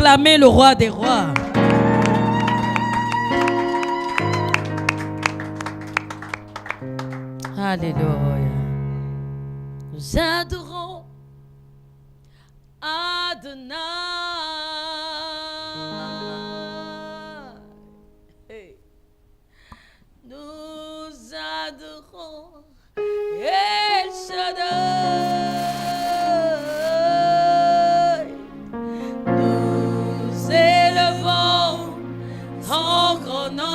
acclamer le roi des rois. Alléluia. Nous adorons Adonai. Hey. Nous adorons El Shaddai. Nous élevons ton grand nom.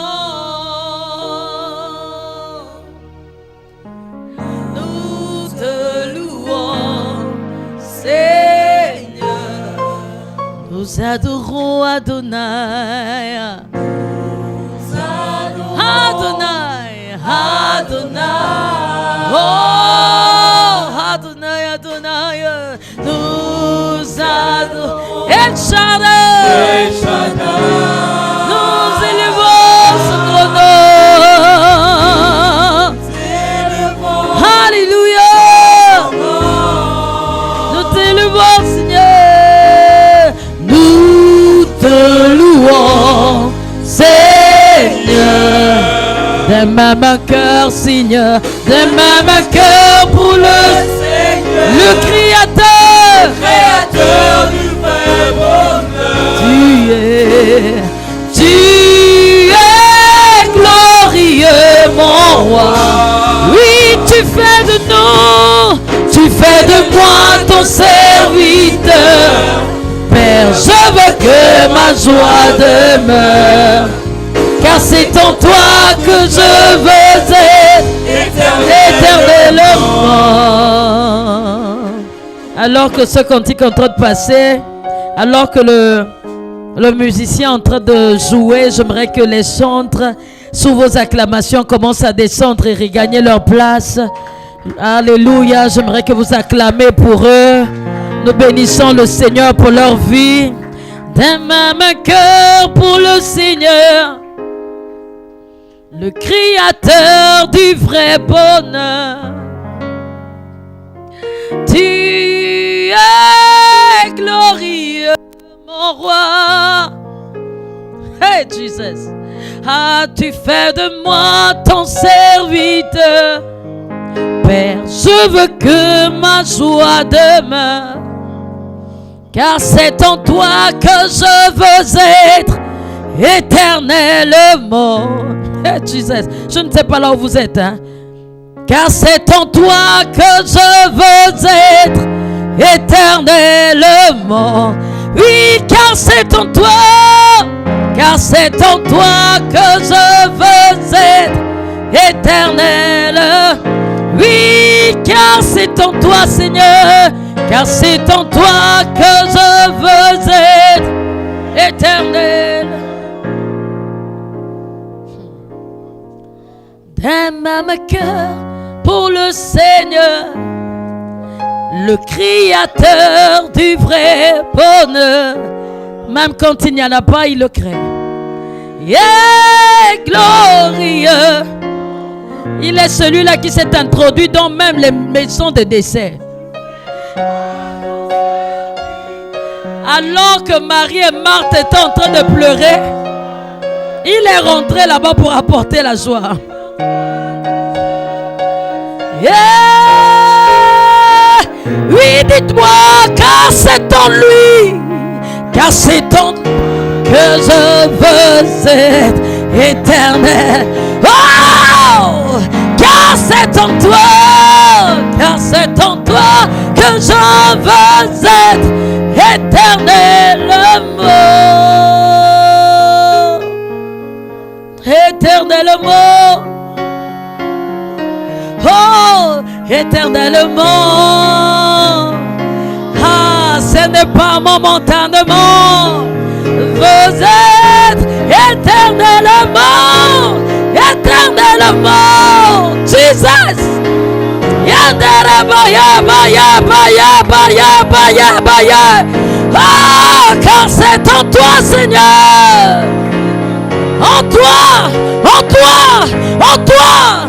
Nous te louons, Seigneur. Nous adorons Adonai. Adonai, Adonai, oh Adonai, Adonai, nous adorons El Shaddai, El Shaddai, nous élevons son grand nom, Alléluia, nous t'élevons Seigneur, nous te louons Seigneur. De même cœur, Seigneur, de même cœur pour le Seigneur, le Créateur, Créateur du vrai bonheur. Tu es glorieux, mon roi. Oui, tu fais de nous, tu fais de moi ton serviteur. Père, je veux que ma joie demeure. Car c'est en toi que je veux être éternellement. Alors que ce cantique est en train de passer, alors que le musicien est en train de jouer, j'aimerais que les chantres, sous vos acclamations, commencent à descendre et regagner leur place. Alléluia, j'aimerais que vous acclamez pour eux. Nous bénissons le Seigneur pour leur vie. D'un même cœur pour le Seigneur, le Créateur du vrai bonheur. Tu es glorieux, mon roi. Hey Jesus. Ah, tu fais de moi ton serviteur. Père, je veux que ma joie demeure. Car c'est en toi que je veux être éternellement. Jesus, je ne sais pas là où vous êtes, hein? Car c'est en toi que je veux être éternellement. Oui, car c'est en toi, car c'est en toi que je veux être éternel. Oui, car c'est en toi, Seigneur, car c'est en toi que je veux être éternel. D'un même cœur pour le Seigneur, le Créateur du vrai bonheur. Même quand il n'y en a pas, il le crée. Il est glorieux. Il est celui-là qui s'est introduit dans même les maisons de décès. Alors que Marie et Marthe étaient en train de pleurer, il est rentré là-bas pour apporter la joie. Yeah. Oui, dites-moi, car c'est en lui, car c'est en que je veux être éternel. Oh, car c'est en toi, car c'est en toi que je veux être éternellement. Éternellement. Oh, éternellement. Ah, ce n'est pas momentanément. Vous êtes éternellement. Éternellement. Jesus. Ah, car c'est en toi, Seigneur. En toi, en toi, en toi.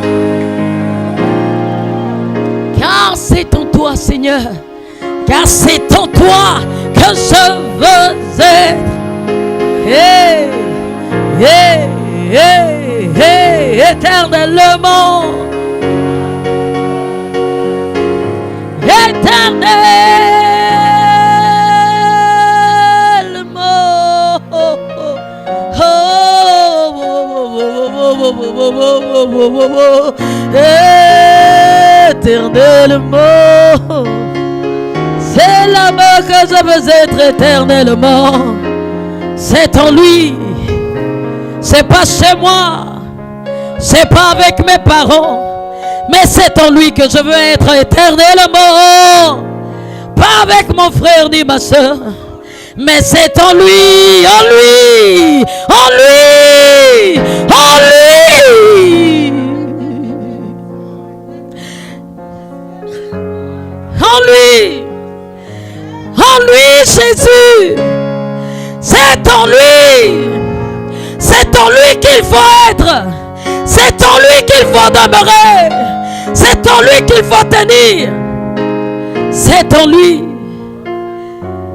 Car c'est en toi, Seigneur. Car c'est en toi que je veux être éternellement. Éternellement. C'est là-bas que je veux être éternellement. C'est en lui. C'est pas chez moi. C'est pas avec mes parents. Mais c'est en lui que je veux être éternellement. Pas avec mon frère ni ma soeur. Mais c'est en lui, en lui, en lui, en lui. En lui. En lui, Jésus. C'est en lui. C'est en lui qu'il faut être. C'est en lui qu'il faut demeurer. C'est en lui qu'il faut tenir. C'est en lui.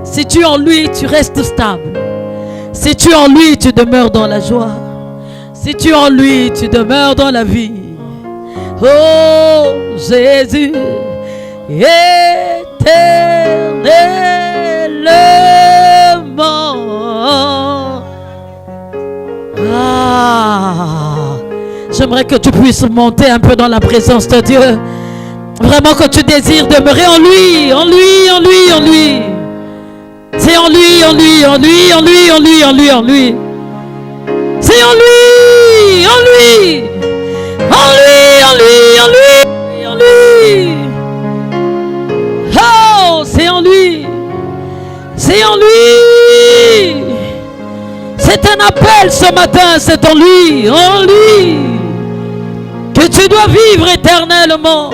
Si tu es en lui, tu restes stable. Si tu es en lui, tu demeures dans la joie. Si tu es en lui, tu demeures dans la vie. Oh Jésus, éternellement. J'aimerais que tu puisses monter un peu dans la présence de Dieu. Vraiment que tu désires demeurer en lui, en lui, en lui, en lui. C'est en lui, en lui, en lui, en lui, en lui, en lui, en lui. C'est en lui, en lui, en lui, en lui, en lui, en lui. Oh, c'est en lui. C'est en lui. C'est un appel ce matin, c'est en lui, que tu dois vivre éternellement.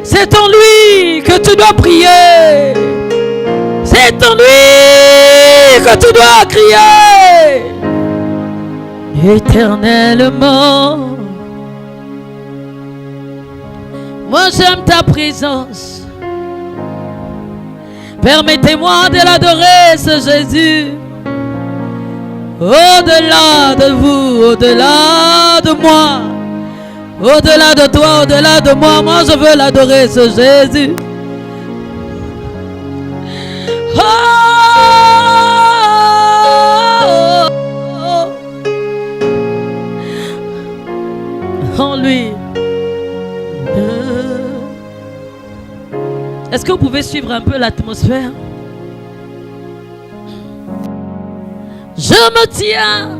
C'est en lui que tu dois prier. C'est en lui que tu dois crier. Éternellement. Moi j'aime ta présence. Permettez-moi de l'adorer, ce Jésus. Au-delà de vous, au-delà de moi, au-delà de toi, au-delà de moi, moi je veux l'adorer, ce Jésus. Oh, oh, oh. En lui. Est-ce que vous pouvez suivre un peu l'atmosphère? Je me tiens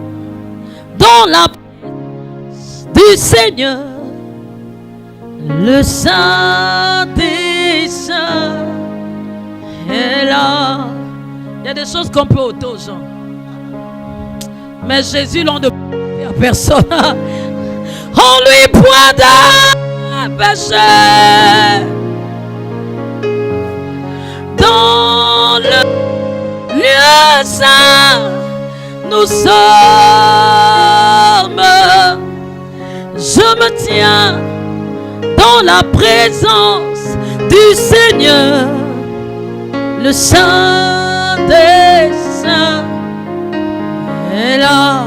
dans la présence du Seigneur, le Saint des Saints est là. Il y a des choses qu'on peut ôter aux gens, mais Jésus l'on ne peut à personne. En lui point d'un péché. Dans le lieu saint nous sommes. Je me tiens dans la présence du Seigneur, le Saint des Saints est là.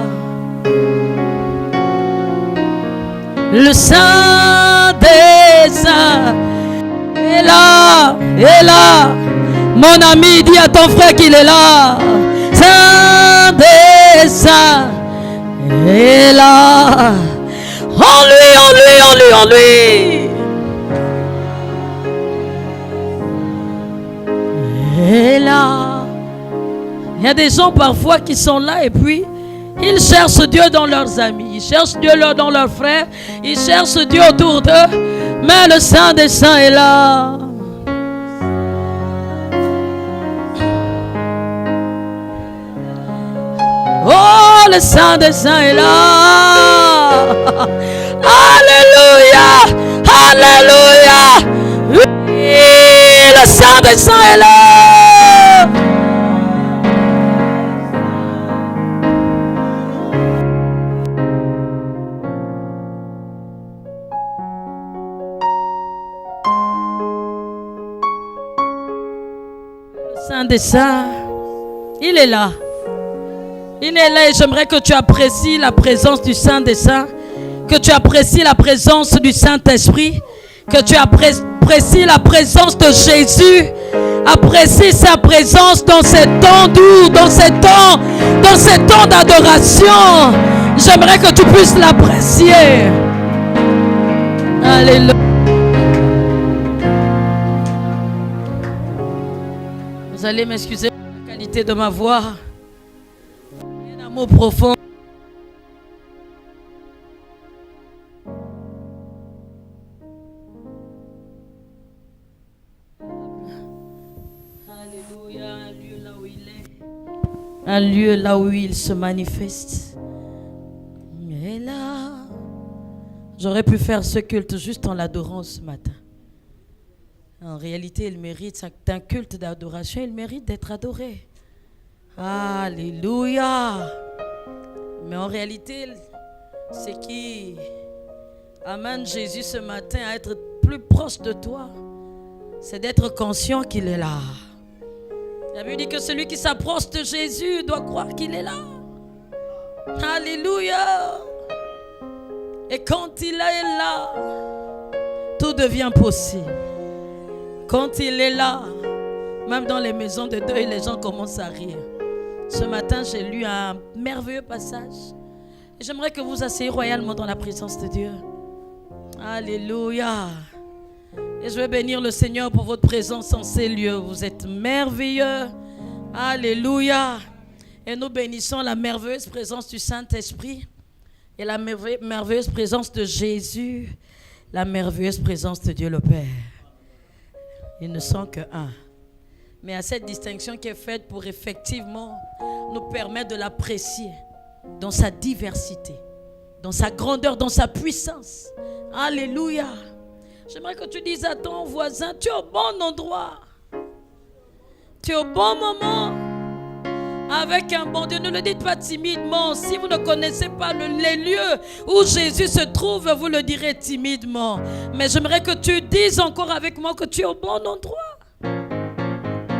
Le Saint des Saints est là, est là. Mon ami, dis à ton frère qu'il est là. Saint des Saints est là. En lui, en lui, en lui, en lui. Et là, il y a des gens parfois qui sont là et puis ils cherchent Dieu dans leurs amis, ils cherchent Dieu dans leurs frères, ils cherchent Dieu autour d'eux, mais le Saint des Saints est là. Oh, le Saint des Saints est là. Alléluia, alléluia. Oui, le Saint des Saints est là. Le Saint des Saints, il est là. Il est là et j'aimerais que tu apprécies la présence du Saint des Saints que tu apprécies la présence du Saint-Esprit, que tu apprécies la présence de Jésus. Apprécie sa présence dans ces temps doux, dans ces temps d'adoration. J'aimerais que tu puisses l'apprécier. Alléluia. Vous allez m'excuser pour la qualité de ma voix. Un amour profond. Alléluia, un lieu là où il est. Un lieu là où il se manifeste. Mais là, j'aurais pu faire ce culte juste en l'adorant ce matin. En réalité, il mérite, c'est un culte d'adoration, il mérite d'être adoré. Alléluia. Mais en réalité, ce qui amène Jésus ce matin à être plus proche de toi, c'est d'être conscient qu'il est là. La Bible dit que celui qui s'approche de Jésus doit croire qu'il est là. Alléluia. Et quand il est là, tout devient possible. Quand il est là, même dans les maisons de deuil, les gens commencent à rire. Ce matin, j'ai lu un merveilleux passage. Et j'aimerais que vous asseyez royalement dans la présence de Dieu. Alléluia. Et je vais bénir le Seigneur pour votre présence en ces lieux. Vous êtes merveilleux. Alléluia. Et nous bénissons la merveilleuse présence du Saint-Esprit et la merveilleuse présence de Jésus, la merveilleuse présence de Dieu le Père. Ils ne sont que un. Mais à cette distinction qui est faite pour effectivement nous permettre de l'apprécier dans sa diversité, dans sa grandeur, dans sa puissance. Alléluia. J'aimerais que tu dises à ton voisin, tu es au bon endroit. Tu es au bon moment. Avec un bon Dieu. Ne le dites pas timidement. Si vous ne connaissez pas les lieux où Jésus se trouve, vous le direz timidement. Mais j'aimerais que tu dises encore avec moi que tu es au bon endroit.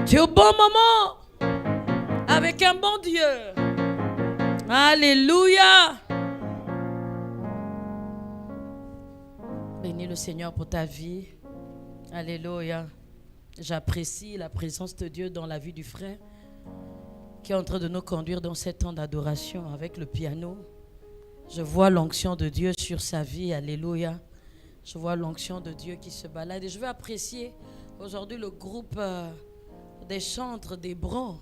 Tu es au bon moment. Avec un bon Dieu. Alléluia. Bénis le Seigneur pour ta vie. Alléluia. J'apprécie la présence de Dieu dans la vie du frère qui est en train de nous conduire dans cet temps d'adoration avec le piano. Je vois l'onction de Dieu sur sa vie. Alléluia. Je vois l'onction de Dieu qui se balade. Et je veux apprécier aujourd'hui le groupe des chantres d'Hébron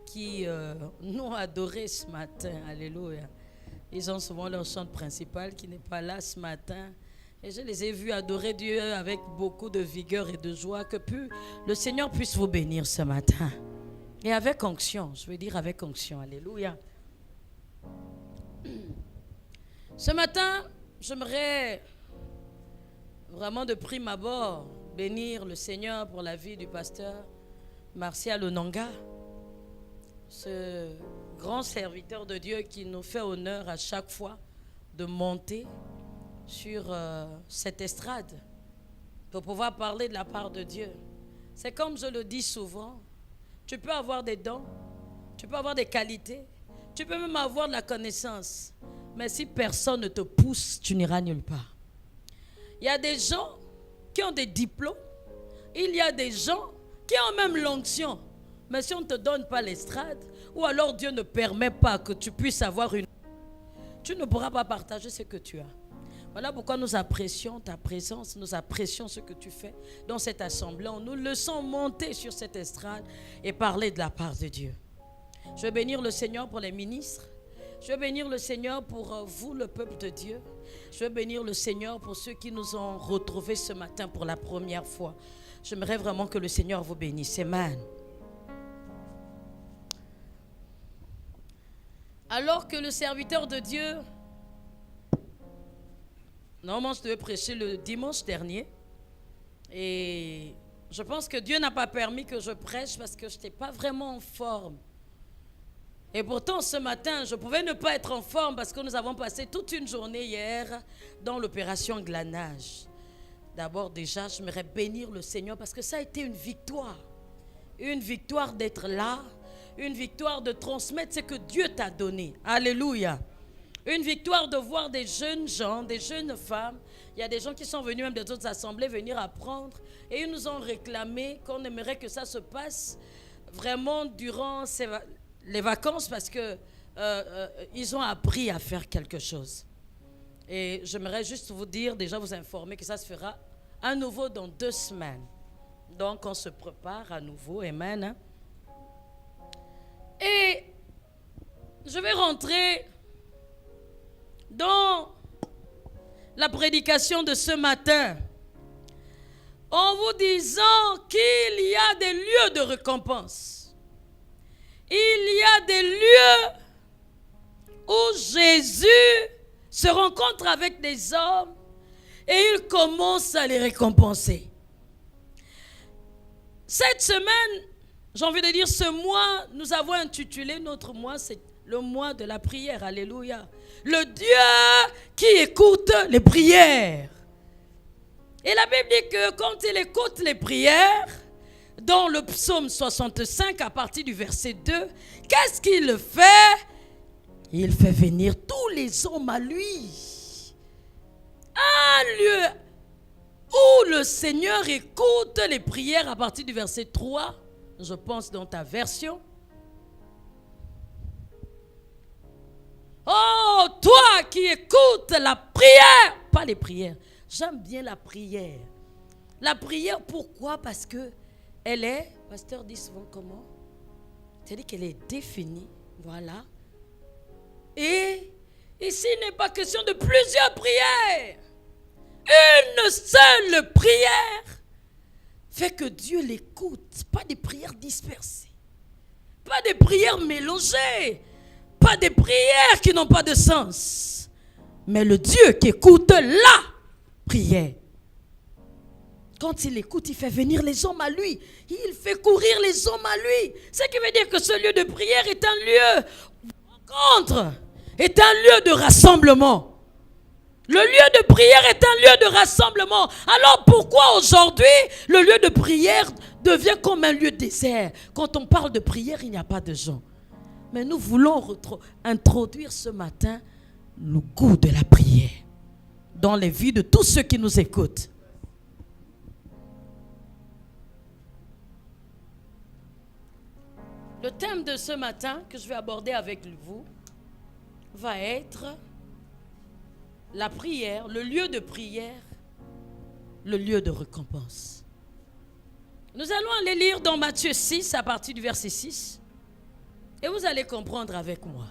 qui nous ont adorés ce matin. Alléluia. Ils ont souvent leur chant principal qui n'est pas là ce matin. Et je les ai vus adorer Dieu avec beaucoup de vigueur et de joie. Que le Seigneur puisse vous bénir ce matin. Et avec onction, je veux dire avec onction. Alléluia. Ce matin, j'aimerais vraiment de prime abord bénir le Seigneur pour la vie du pasteur Martial Onanga. Ce grand serviteur de Dieu qui nous fait honneur à chaque fois de monter sur cette estrade pour pouvoir parler de la part de Dieu. C'est comme je le dis souvent, tu peux avoir des dons, tu peux avoir des qualités, tu peux même avoir de la connaissance, mais si personne ne te pousse, tu n'iras nulle part. Il y a des gens qui ont des diplômes, il y a des gens qui ont même l'onction, mais si on ne te donne pas l'estrade, ou alors Dieu ne permet pas que tu puisses avoir tu ne pourras pas partager ce que tu as. Voilà pourquoi nous apprécions ta présence, nous apprécions ce que tu fais dans cette assemblée. On nous laissons monter sur cette estrade et parler de la part de Dieu. Je veux bénir le Seigneur pour les ministres. Je veux bénir le Seigneur pour vous, le peuple de Dieu. Je veux bénir le Seigneur pour ceux qui nous ont retrouvés ce matin pour la première fois. J'aimerais vraiment que le Seigneur vous bénisse. Amen. Alors que le serviteur de Dieu... Normalement, je devais prêcher le dimanche dernier. Et je pense que Dieu n'a pas permis que je prêche parce que je n'étais pas vraiment en forme. Et pourtant, ce matin, je pouvais ne pas être en forme parce que nous avons passé toute une journée hier dans l'opération glanage. D'abord, déjà, j'aimerais bénir le Seigneur parce que ça a été une victoire. Une victoire d'être là. Une victoire de transmettre ce que Dieu t'a donné. Alléluia. Une victoire de voir des jeunes gens, des jeunes femmes. Il y a des gens qui sont venus même des autres assemblées venir apprendre. Et ils nous ont réclamé qu'on aimerait que ça se passe vraiment durant les vacances parce que ils ont appris à faire quelque chose. Et j'aimerais juste vous dire, déjà vous informer que ça se fera à nouveau dans 2 semaines. Donc on se prépare à nouveau, amen. Hein? Et je vais rentrer dans la prédication de ce matin en vous disant qu'il y a des lieux de récompense. Il y a des lieux où Jésus se rencontre avec des hommes et il commence à les récompenser. Cette semaine, j'ai envie de dire ce mois, nous avons intitulé notre mois, c'est le mois de la prière. Alléluia. Le Dieu qui écoute les prières. Et la Bible dit que quand il écoute les prières, dans le psaume 65 à partir du verset 2, qu'est-ce qu'il fait? Il fait venir tous les hommes à lui. Un lieu où le Seigneur écoute les prières à partir du verset 3, je pense dans ta version. Oh, toi qui écoutes la prière, pas les prières. J'aime bien la prière. La prière, pourquoi? Parce que elle est, pasteur dit souvent comment? C'est-à-dire qu'elle est définie, voilà. Et ici, il n'est pas question de plusieurs prières. Une seule prière fait que Dieu l'écoute. Pas des prières dispersées. Pas des prières mélangées. Pas des prières qui n'ont pas de sens. Mais le Dieu qui écoute la prière. Quand il écoute, il fait venir les hommes à lui. Il fait courir les hommes à lui. Ce qui veut dire que ce lieu de prière est un lieu de rencontre, est un lieu de rassemblement. Le lieu de prière est un lieu de rassemblement. Alors pourquoi aujourd'hui le lieu de prière devient comme un lieu désert? Quand on parle de prière, il n'y a pas de gens. Mais nous voulons introduire ce matin le goût de la prière dans les vies de tous ceux qui nous écoutent. Le thème de ce matin que je vais aborder avec vous va être la prière, le lieu de prière, le lieu de récompense. Nous allons aller lire dans Matthieu 6 à partir du verset 6 et vous allez comprendre avec moi.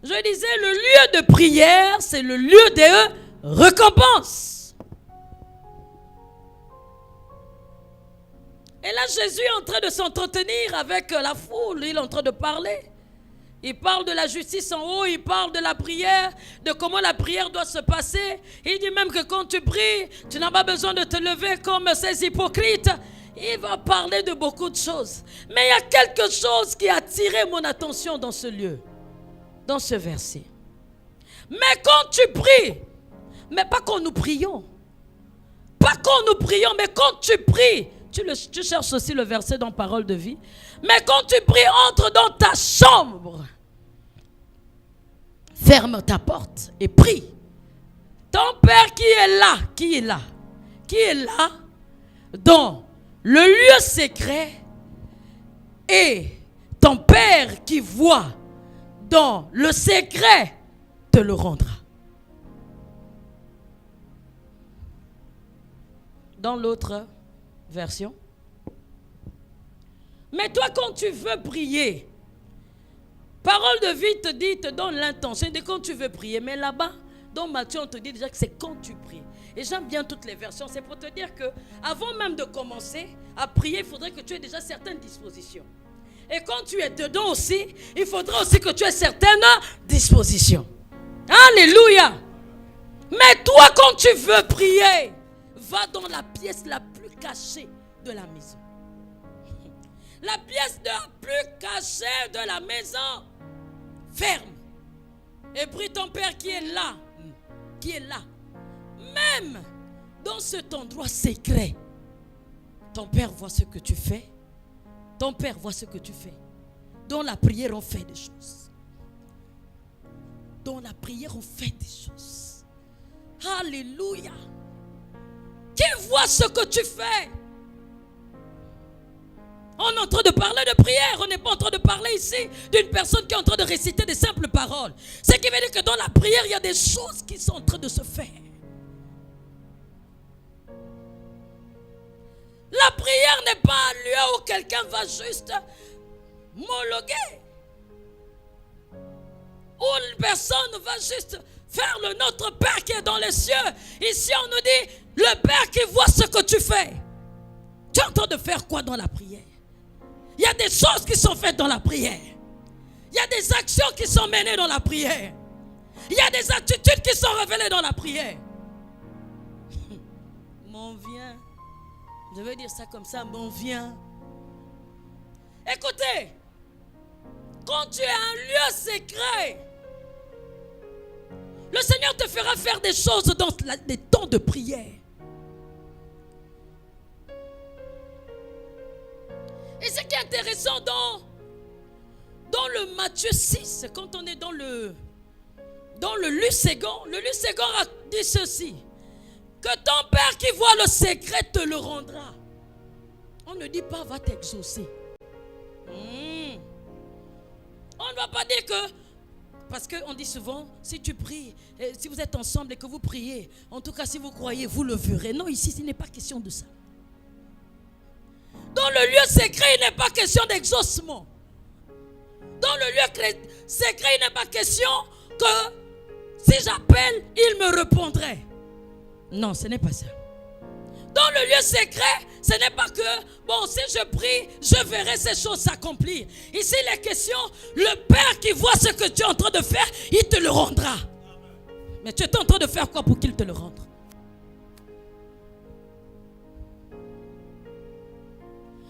Je disais, le lieu de prière, c'est le lieu de récompense. Et là, Jésus est en train de s'entretenir avec la foule. Il est en train de parler. Il parle de la justice en haut. Il parle de la prière, de comment la prière doit se passer. Il dit même que quand tu pries, tu n'as pas besoin de te lever comme ces hypocrites. Il va parler de beaucoup de choses. Mais il y a quelque chose qui a attiré mon attention dans ce lieu, dans ce verset. Mais quand tu pries, mais pas quand nous prions. Pas quand nous prions, mais quand tu pries. Tu cherches aussi le verset dans Parole de vie. Mais quand tu pries, entre dans ta chambre. Ferme ta porte et prie. Ton Père qui est là, qui est là, dans le lieu secret, et ton Père qui voit dans le secret te le rendra. Dans l'autre version. Mais toi, quand tu veux prier, Parole de vie te dit, te donne l'intention de quand tu veux prier. Mais là-bas, dans Matthieu, on te dit déjà que c'est quand tu pries. Et j'aime bien toutes les versions. C'est pour te dire que avant même de commencer à prier, il faudrait que tu aies déjà certaines dispositions. Et quand tu es dedans aussi, il faudra aussi que tu aies certaines dispositions. Alléluia. Mais toi, quand tu veux prier, va dans la pièce la plus cachée de la maison. La pièce la plus cachée de la maison. Ferme. Et prie ton Père qui est là. Qui est là. Même dans cet endroit secret. Ton Père voit ce que tu fais. Ton Père voit ce que tu fais. Dans la prière, on fait des choses. dans la prière, on fait des choses. Alléluia. Qui voit ce que tu fais? On est en train de parler de prière. On n'est pas en train de parler ici d'une personne qui est en train de réciter des simples paroles. Ce qui veut dire que dans la prière, il y a des choses qui sont en train de se faire. La prière n'est pas un lieu où quelqu'un va juste monologuer. Où une personne va juste faire le Notre Père qui est dans les cieux. Ici, on nous dit, le Père qui voit ce que tu fais. Tu es en train de faire quoi dans la prière? Il y a des choses qui sont faites dans la prière. Il y a des actions qui sont menées dans la prière. Il y a des attitudes qui sont révélées dans la prière. Mon vient. Je vais dire ça comme ça, mon vient. Écoutez, quand tu es un lieu secret, le Seigneur te fera faire des choses dans des temps de prière. Et ce qui est intéressant dans le Matthieu 6, quand on est dans le Luségon, le Luségon a dit ceci, que ton Père qui voit le secret te le rendra. On ne dit pas va t'exaucer. On ne va pas dire que, parce qu'on dit souvent, si tu pries, si vous êtes ensemble et que vous priez, en tout cas si vous croyez, vous le verrez. Non, ici, il n'est pas question de ça. Dans le lieu secret, il n'est pas question d'exaucement. Dans le lieu secret, il n'est pas question que si j'appelle, il me répondrait. Non, ce n'est pas ça. Dans le lieu secret, ce n'est pas que, bon, si je prie, je verrai ces choses s'accomplir. Ici, il est question, le Père qui voit ce que tu es en train de faire, il te le rendra. Mais tu es en train de faire quoi pour qu'il te le rende?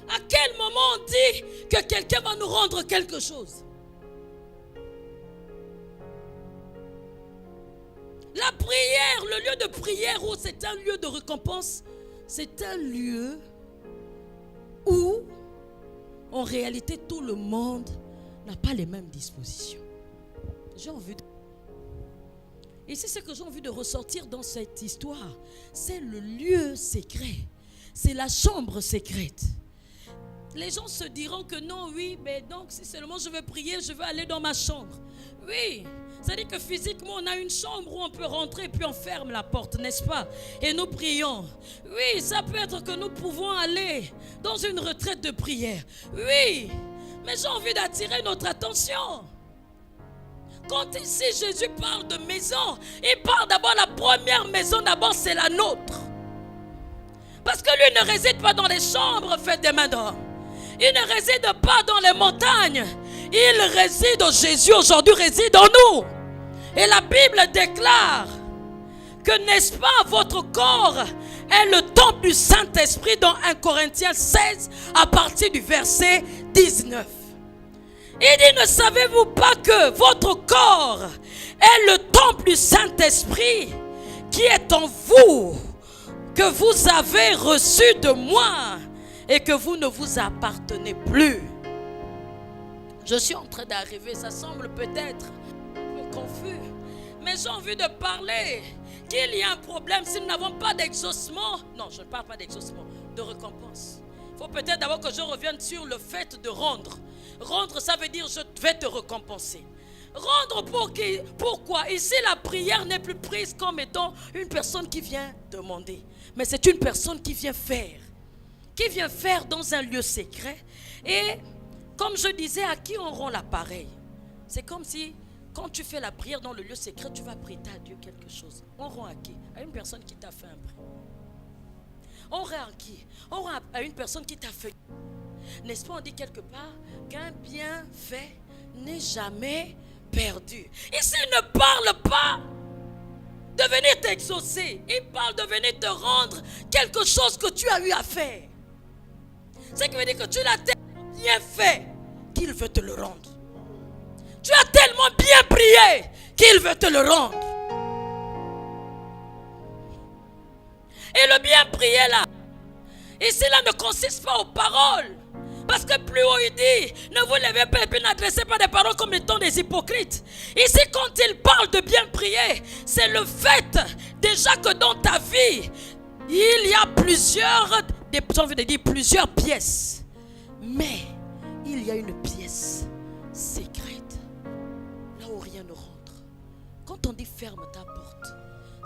À quel moment on dit que quelqu'un va nous rendre quelque chose? La prière, le lieu de prière où c'est un lieu de récompense, c'est un lieu où, en réalité, tout le monde n'a pas les mêmes dispositions. J'ai envie de... Et c'est ce que j'ai envie de ressortir dans cette histoire. C'est le lieu secret. C'est la chambre secrète. Les gens se diront que non, oui, mais donc si seulement je veux prier, je veux aller dans ma chambre. Oui, c'est-à-dire que physiquement, on a une chambre où on peut rentrer puis on ferme la porte, n'est-ce pas? Et nous prions. Oui, ça peut être que nous pouvons aller dans une retraite de prière. Oui, mais j'ai envie d'attirer notre attention. Quand ici Jésus parle de maison, il parle d'abord la première maison, d'abord c'est la nôtre. Parce que lui ne réside pas dans les chambres faites des mains d'homme. Il ne réside pas dans les montagnes. Il réside, Jésus aujourd'hui réside en nous. Et la Bible déclare que, n'est-ce pas, votre corps est le temple du Saint-Esprit dans 1 Corinthiens 16 à partir du verset 19. Il dit, ne savez-vous pas que votre corps est le temple du Saint-Esprit qui est en vous, que vous avez reçu de moi et que vous ne vous appartenez plus? Je suis en train d'arriver, ça semble peut-être un peu confus, mais j'ai envie de parler qu'il y a un problème si nous n'avons pas d'exaucement. Non, je ne parle pas d'exaucement, de récompense. Il faut peut-être d'abord que je revienne sur le fait de rendre. Rendre, ça veut dire je vais te récompenser. Rendre pourquoi? Ici, la prière n'est plus prise comme étant une personne qui vient demander, mais c'est une personne qui vient faire. Qui vient faire dans un lieu secret. Et comme je disais, à qui on rend l'appareil? C'est comme si, quand tu fais la prière dans le lieu secret, tu vas prêter à Dieu quelque chose. On rend à qui? À une personne qui t'a fait un prêt. On rend à qui? On rend à une personne qui t'a fait. N'est-ce pas, on dit quelque part qu'un bienfait n'est jamais perdu. Ici, il ne parle pas de venir t'exaucer. Il parle de venir te rendre quelque chose que tu as eu à faire. Ce qui veut dire que tu l'as tellement bien fait qu'il veut te le rendre. Tu as tellement bien prié qu'il veut te le rendre. Et le bien prié là, ici là ne consiste pas aux paroles, Parce que plus haut il dit, ne vous levez pas et puis n'adressez pas des paroles comme étant des hypocrites. Ici quand il parle de bien prier, c'est le fait déjà que dans ta vie, il y a plusieurs pièces. Mais il y a une pièce secrète, là où rien ne rentre. Quand on dit ferme ta porte,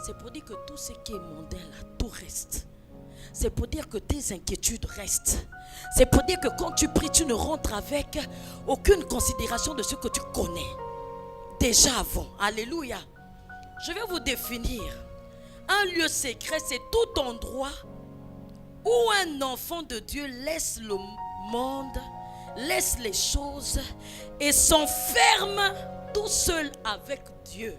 c'est pour dire que tout ce qui est mondain là, tout reste. C'est pour dire que tes inquiétudes restent. C'est pour dire que quand tu pries, tu ne rentres avec aucune considération de ce que tu connais déjà avant. Alléluia. Je vais vous définir. Un lieu secret, c'est tout endroit où un enfant de Dieu laisse le monde, laisse les choses et s'enferme tout seul avec Dieu.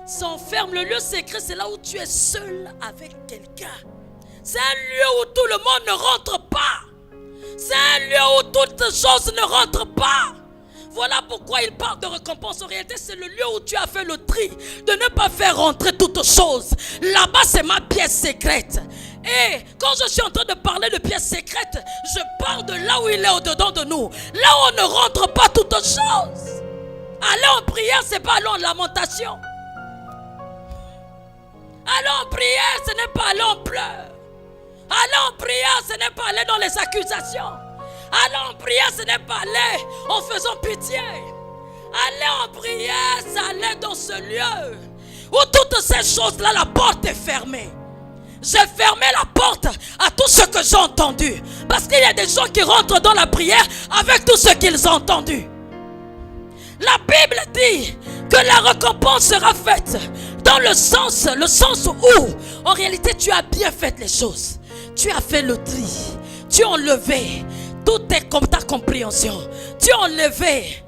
S'enferme. Le lieu secret, c'est là où tu es seul avec quelqu'un. C'est un lieu où tout le monde ne rentre pas. C'est un lieu où toutes choses ne rentrent pas. Voilà pourquoi il parle de récompense. En réalité, c'est le lieu où tu as fait le tri de ne pas faire rentrer toutes choses. Là-bas, c'est ma pièce secrète. Et quand je suis en train de parler de pièce secrète, je parle de là où il est au-dedans de nous. Là où on ne rentre pas toutes choses. Aller en prière, c'est pas aller en lamentation. Aller en prière, ce n'est pas aller en pleurs. Aller en prière, ce n'est pas aller dans les accusations. Aller en prière, ce n'est pas aller en faisant pitié. Aller en prière, c'est aller dans ce lieu où toutes ces choses-là, la porte est fermée. J'ai fermé la porte à tout ce que j'ai entendu. Parce qu'il y a des gens qui rentrent dans la prière avec tout ce qu'ils ont entendu. La Bible dit que la récompense sera faite dans le sens où, en réalité, tu as bien fait les choses. Tu as fait le tri. Tu as enlevé. Tout est comme ta compréhension. Tu as enlevé.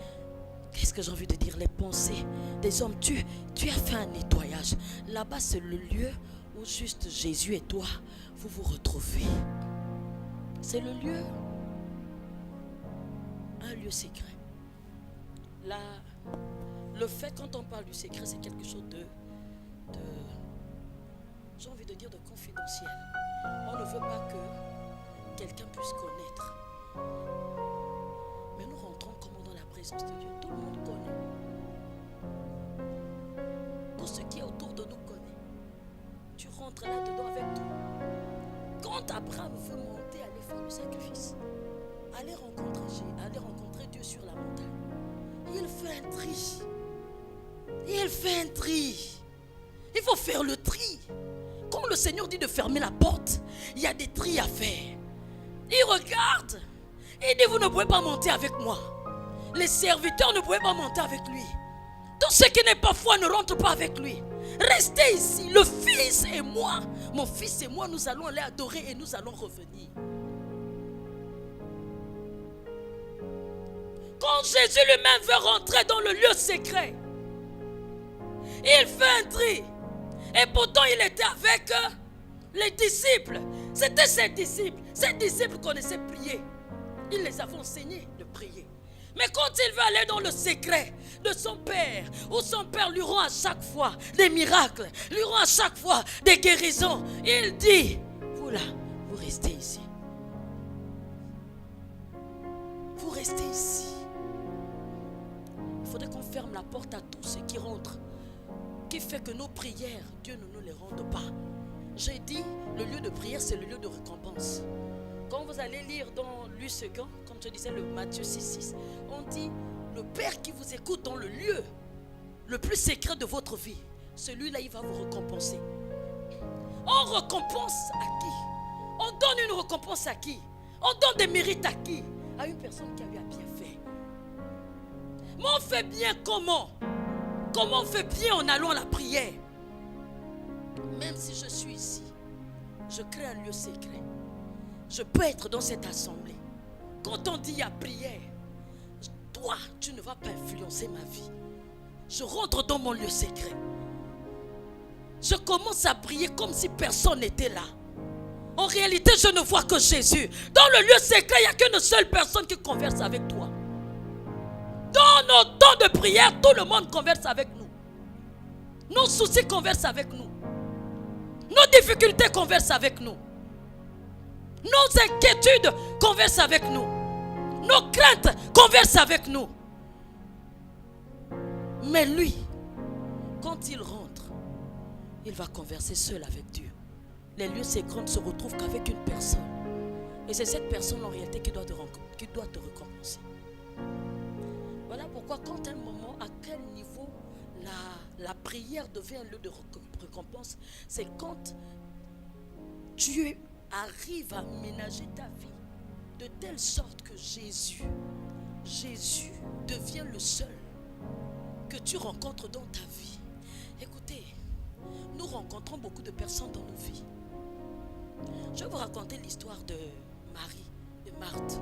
Qu'est-ce que j'ai envie de dire? Les pensées des hommes. Tu as fait un nettoyage. Là-bas, c'est le lieu où juste Jésus et toi, vous vous retrouvez. C'est le lieu. Un lieu secret. Là, le fait, quand on parle du secret, c'est quelque chose de j'ai envie de dire de confidentiel. On ne veut pas que quelqu'un puisse connaître. Mais nous rentrons comment dans la présence de Dieu. Tout le monde connaît. Tout ce qui est autour de nous connaît. Tu rentres là-dedans avec tout. Quand Abraham veut monter, aller faire le sacrifice, aller rencontrer Dieu sur la montagne, il fait un tri. Il fait un tri. Il faut faire le tri. Quand le Seigneur dit de fermer la porte, il y a des tris à faire. Il regarde. Il dit, vous ne pouvez pas monter avec moi. Les serviteurs ne pouvaient pas monter avec lui. Tout ce qui n'est pas foi ne rentre pas avec lui. Restez ici. Le Fils et moi, mon fils et moi, nous allons aller adorer et nous allons revenir. Quand Jésus lui-même veut rentrer dans le lieu secret, il fait un tri. Et pourtant il était avec les disciples. C'était ses disciples. Ses disciples connaissaient prier. Il les avait enseignés de prier. Mais quand il veut aller dans le secret de son Père, où son Père lui rend à chaque fois des miracles, lui rend à chaque fois des guérisons, il dit, vous là, vous restez ici. Vous restez ici. Il faudrait qu'on ferme la porte à tous ceux qui rentrent, qui fait que nos prières, Dieu ne nous les rende pas. J'ai dit, le lieu de prière, c'est le lieu de récompense. Quand vous allez lire dans Luc-Second, comme je disais, le Matthieu 6,6, on dit, le Père qui vous écoute dans le lieu le plus secret de votre vie, celui-là, il va vous récompenser. On récompense à qui? On donne une récompense à qui? On donne des mérites à qui? À une personne qui a eu à bien fait. Mais on fait bien comment? Comment on fait bien en allant à la prière? Même si je suis ici, je crée un lieu secret. Je peux être dans cette assemblée. Quand on dit à prière, toi, tu ne vas pas influencer ma vie. Je rentre dans mon lieu secret. Je commence à prier comme si personne n'était là. En réalité, je ne vois que Jésus. Dans le lieu secret, il n'y a qu'une seule personne qui converse avec toi. Dans nos temps de prière, tout le monde converse avec nous. Nos soucis conversent avec nous. Nos difficultés conversent avec nous. Nos inquiétudes conversent avec nous. Nos craintes conversent avec nous. Mais lui, quand il rentre, il va converser seul avec Dieu. Les lieux secrets ne se retrouvent qu'avec une personne. Et c'est cette personne en réalité qui doit te récompenser. Voilà pourquoi quand un moment, à quel niveau la prière devient un lieu de récompense, c'est quand Dieu arrive à ménager ta vie de telle sorte que Jésus devient le seul que tu rencontres dans ta vie. Écoutez, nous rencontrons beaucoup de personnes dans nos vies. Je vais vous raconter l'histoire de Marie et Marthe.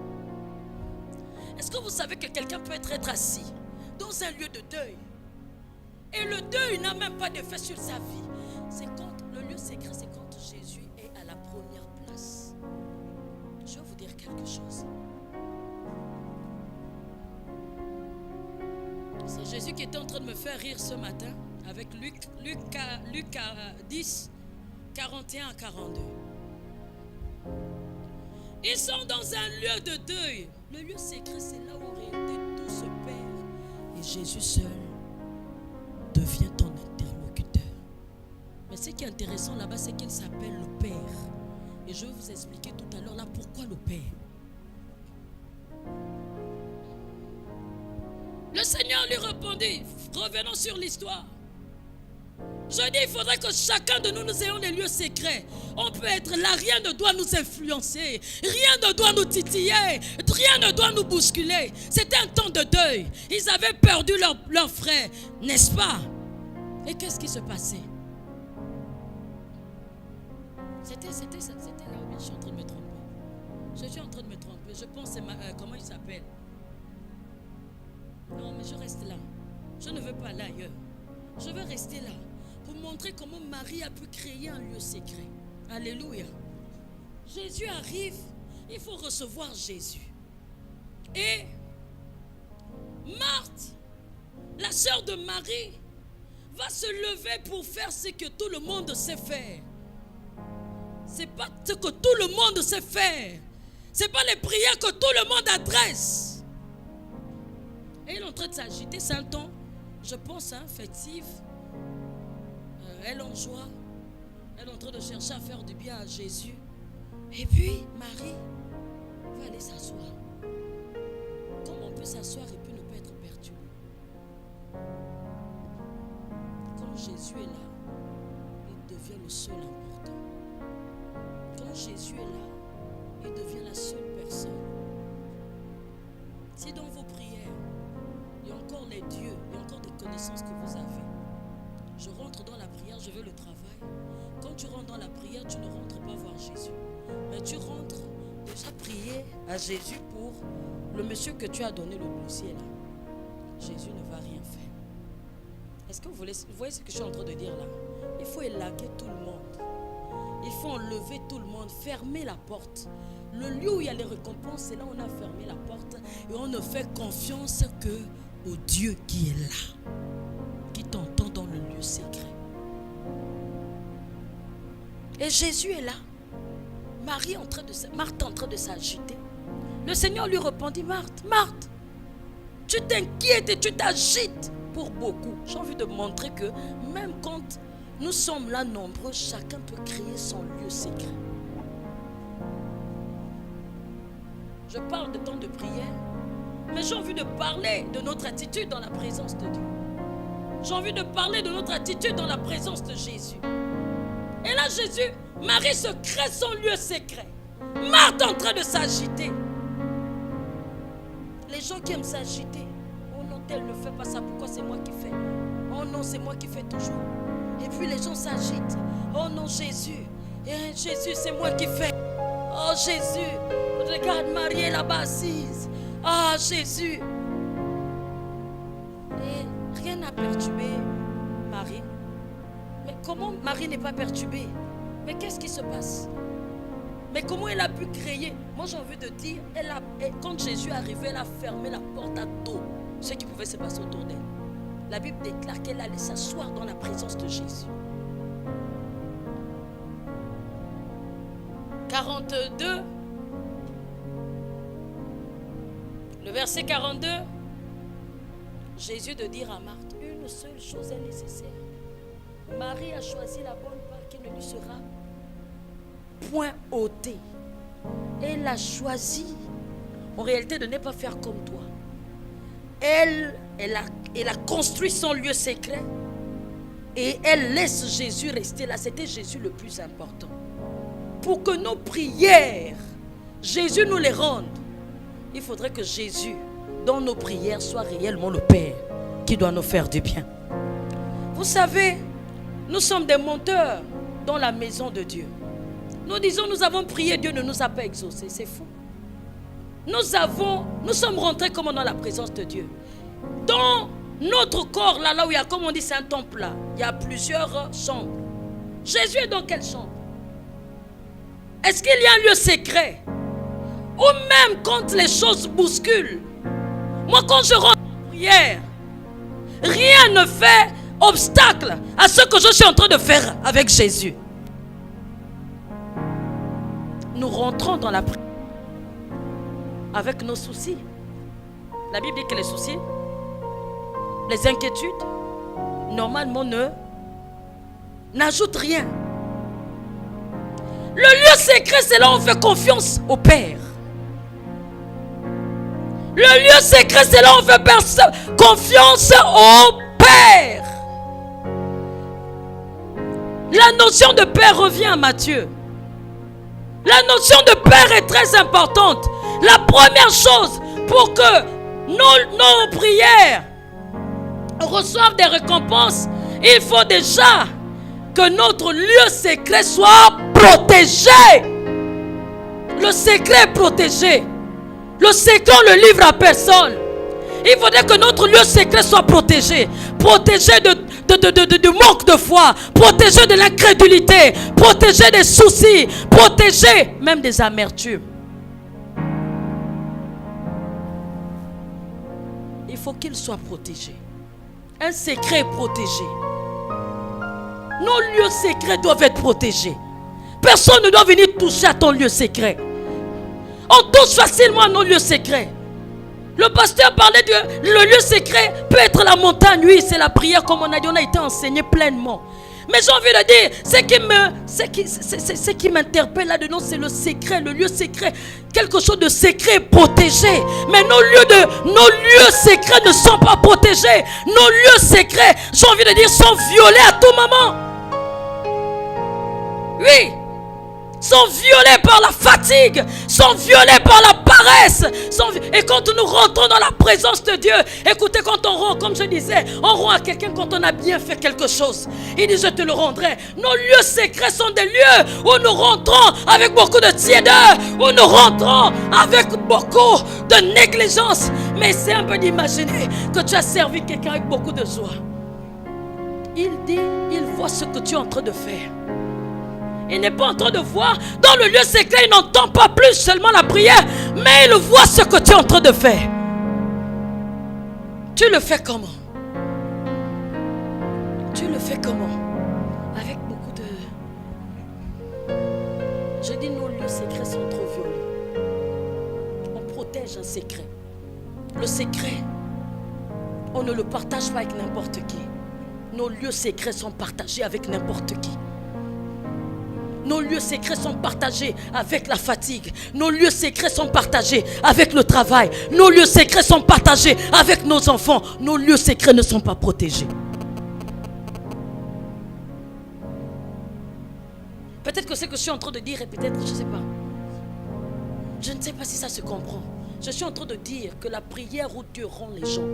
Est-ce que vous savez que quelqu'un peut être assis dans un lieu de deuil et le deuil n'a même pas d'effet sur sa vie? C'est quand le lieu secret, c'est quand Jésus est à la première place. Je vais vous dire quelque chose. C'est Jésus qui était en train de me faire rire ce matin avec Luc 10, 41 à 42. Ils sont dans un lieu de deuil. Le lieu secret, c'est là où en réalité tout se perd. Et Jésus seul devient ton interlocuteur. Mais ce qui est intéressant là-bas, c'est qu'il s'appelle le Père. Et je vais vous expliquer tout à l'heure là pourquoi le Père. Le Seigneur lui répondit, revenons sur l'histoire. Je dis, il faudrait que chacun de nous, nous ayons des lieux secrets. On peut être là, rien ne doit nous influencer, rien ne doit nous titiller, rien ne doit nous bousculer. C'était un temps de deuil. Ils avaient perdu leur frère, n'est-ce pas? Et qu'est-ce qui se passait? C'était là où je suis en train de me tromper. Je suis en train de me tromper. Je pense, comment il s'appelle? Non, mais je reste là. Je ne veux pas aller ailleurs. Je veux rester là pour montrer comment Marie a pu créer un lieu secret. Alléluia. Jésus arrive, il faut recevoir Jésus. Et Marthe, la sœur de Marie, va se lever pour faire ce que tout le monde sait faire. Ce n'est pas ce que tout le monde sait faire. Ce n'est pas les prières que tout le monde adresse. Et elle est en train de s'agiter, c'est un temps, je pense, festif. Elle en joie. Elle est en train de chercher à faire du bien à Jésus. Et puis, Marie va aller s'asseoir. Comment on peut s'asseoir et puis ne pas être perturbé? Quand Jésus est là, il devient le seul important. Quand Jésus est là, il devient la seule personne. Si dans vos prières, il y a encore les dieux, il y a encore des connaissances que vous avez. Je rentre dans la prière, je veux le travail. Quand tu rentres dans la prière, tu ne rentres pas voir Jésus. Mais tu rentres déjà prier à Jésus pour le monsieur que tu as donné le dossier là. Jésus ne va rien faire. Est-ce que vous voyez ce que je suis en train de dire là? Il faut élaguer tout le monde. Il faut enlever tout le monde, fermer la porte. Le lieu où il y a les récompenses, c'est là où on a fermé la porte et on ne fait confiance que au Dieu qui est là, qui t'entend dans le lieu secret. Et Jésus est là. Marthe est en train de s'agiter. Le Seigneur lui répondit, Marthe, tu t'inquiètes et tu t'agites pour beaucoup. J'ai envie de montrer que même quand nous sommes là nombreux, chacun peut créer son lieu secret. Je parle de temps de prière, mais j'ai envie de parler de notre attitude dans la présence de Dieu. J'ai envie de parler de notre attitude dans la présence de Jésus. Et là, Marie se crée son lieu secret. Marthe en train de s'agiter. Les gens qui aiment s'agiter. Oh non, tel ne fait pas ça. Pourquoi c'est moi qui fais? Oh non, c'est moi qui fais toujours. Et puis les gens s'agitent. Oh non, Jésus. Et Jésus, c'est moi qui fais. Oh Jésus. Regarde Marie est là-bas assise. Ah Jésus. Et rien n'a perturbé Marie. Mais comment Marie n'est pas perturbée? Mais qu'est-ce qui se passe? Mais comment elle a pu créer? Moi j'ai envie de dire, quand Jésus est arrivé, elle a fermé la porte à tout ce qui pouvait se passer autour d'elle. La Bible déclare qu'elle allait s'asseoir dans la présence de Jésus. 42, le verset 42, Jésus de dire à Marthe, une seule chose est nécessaire. Marie a choisi la bonne part qui ne lui sera point ôtée. Elle a choisi, en réalité, de ne pas faire comme toi. Elle a construit son lieu secret et elle laisse Jésus rester là. C'était Jésus le plus important. Pour que nos prières, Jésus nous les rende, il faudrait que Jésus, dans nos prières, soit réellement le Père qui doit nous faire du bien. Vous savez, nous sommes des menteurs dans la maison de Dieu. Nous disons, nous avons prié, Dieu ne nous a pas exaucés. C'est faux. Nous sommes rentrés comme dans la présence de Dieu. Dans notre corps, là où il y a, comme on dit, c'est un temple là, il y a plusieurs chambres. Jésus est dans quelle chambre? Est-ce qu'il y a un lieu secret? Ou même quand les choses bousculent, moi quand je rentre en prière, rien ne fait obstacle à ce que je suis en train de faire avec Jésus. Nous rentrons dans la prière avec nos soucis. La Bible dit que les soucis, les inquiétudes, normalement n'ajoutent rien. Le lieu secret, c'est là où on fait confiance au Père. Le lieu secret, c'est là où on fait confiance au Père. La notion de Père revient à Matthieu. La notion de Père est très importante. La première chose pour que nos prières reçoivent des récompenses, il faut déjà que notre lieu secret soit protégé. Le secret est protégé. Le secret, on le livre à personne. Il faudrait que notre lieu secret soit protégé. Protégé de manque de foi. Protégé de l'incrédulité. Protégé des soucis. Protégé même des amertumes. Il faut qu'il soit protégé. Un secret est protégé. Nos lieux secrets doivent être protégés. Personne ne doit venir toucher à ton lieu secret. On touche facilement à nos lieux secrets. Le pasteur parlait de le lieu secret peut être la montagne. Oui, c'est la prière comme on a dit, on a été enseigné pleinement. Mais j'ai envie de dire, ce qui m'interpelle là-dedans, c'est le secret, le lieu secret. Quelque chose de secret protégé. Mais nos lieux secrets ne sont pas protégés. Nos lieux secrets, j'ai envie de dire, sont violés à tout moment. Oui, sont violés par la fatigue, sont violés par la paresse. Et quand nous rentrons dans la présence de Dieu, écoutez, quand on rend, comme je disais, on rend à quelqu'un quand on a bien fait quelque chose. Il dit, je te le rendrai. Nos lieux secrets sont des lieux où nous rentrons avec beaucoup de tiédeur, où nous rentrons avec beaucoup de négligence. Mais c'est un peu d'imaginer que tu as servi quelqu'un avec beaucoup de joie. Il dit, il voit ce que tu es en train de faire. Il n'est pas en train de voir. Dans le lieu secret, il n'entend pas plus seulement la prière, mais il voit ce que tu es en train de faire. Tu le fais comment? Tu le fais comment? Avec beaucoup de... Je dis, nos lieux secrets sont trop violés. On protège un secret. Le secret, on ne le partage pas avec n'importe qui. Nos lieux secrets sont partagés avec n'importe qui. Nos lieux secrets sont partagés avec la fatigue. Nos lieux secrets sont partagés avec le travail. Nos lieux secrets sont partagés avec nos enfants. Nos lieux secrets ne sont pas protégés. Peut-être que ce que je suis en train de dire est peut-être, je ne sais pas. Je ne sais pas si ça se comprend. Je suis en train de dire que la prière où Dieu rend les gens,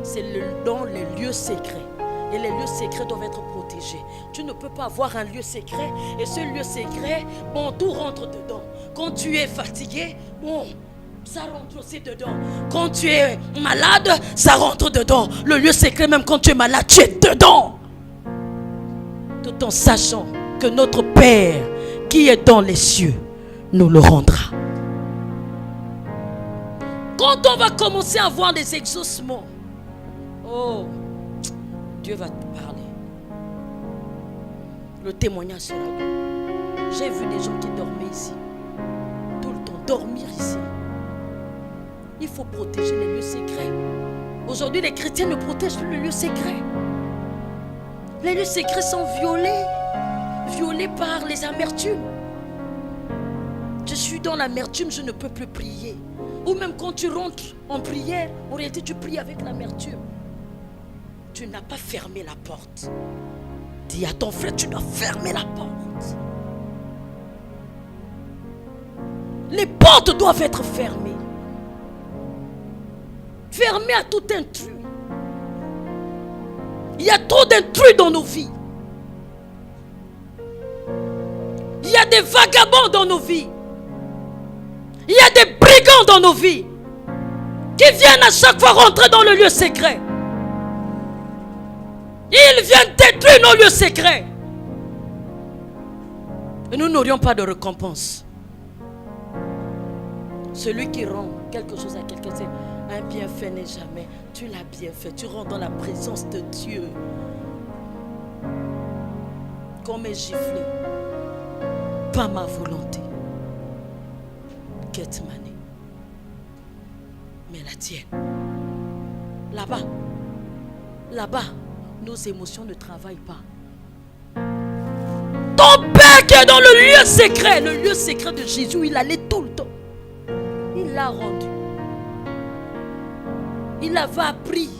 c'est dans les lieux secrets. Et les lieux secrets doivent être protégés. Tu ne peux pas avoir un lieu secret. Et ce lieu secret, bon, tout rentre dedans. Quand tu es fatigué, bon, ça rentre aussi dedans. Quand tu es malade, ça rentre dedans. Le lieu secret, même quand tu es malade, tu es dedans. Tout en sachant que notre Père qui est dans les cieux nous le rendra. Quand on va commencer à voir des exaucements, oh, Dieu va te parler. Le témoignage sera là. J'ai vu des gens qui dormaient ici. dormir ici. Il faut protéger les lieux secrets. Aujourd'hui, les chrétiens ne protègent plus les lieux secrets. Les lieux secrets sont violés par les amertumes. Je suis dans l'amertume, je ne peux plus prier. Ou même quand tu rentres en prière, en réalité tu pries avec l'amertume. Tu n'as pas fermé la porte. Dis à ton frère, tu dois fermer la porte. Les portes doivent être fermées. Fermées à tout intrus. Il y a trop d'intrus dans nos vies. Il y a des vagabonds dans nos vies. Il y a des brigands dans nos vies qui viennent à chaque fois rentrer dans le lieu secret. Ils viennent détruire nos lieux secrets. Et nous n'aurions pas de récompense. Celui qui rend quelque chose à quelqu'un, c'est un bienfait n'est jamais. Tu l'as bien fait. Tu rentres dans la présence de Dieu. Qu'on m'ait giflé. Pas ma volonté. Getmané. Mais la tienne. Là-bas, nos émotions ne travaillent pas. Ton Père qui est dans le lieu secret de Jésus, il allait tout le temps. Il l'a rendu. Il avait appris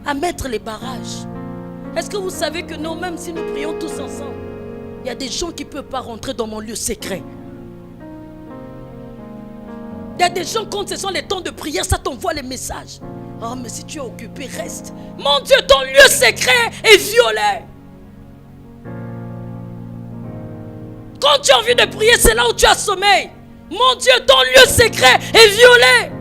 à mettre les barrages. Est-ce que vous savez que nous, même si nous prions tous ensemble, il y a des gens qui ne peuvent pas rentrer dans mon lieu secret. Il y a des gens, quand ce sont les temps de prière, ça t'envoie les messages. Oh, mais si tu es occupé, reste. Mon Dieu, ton lieu secret est violé. Quand tu as envie de prier, c'est là où tu as sommeil. Mon Dieu, ton lieu secret est violé.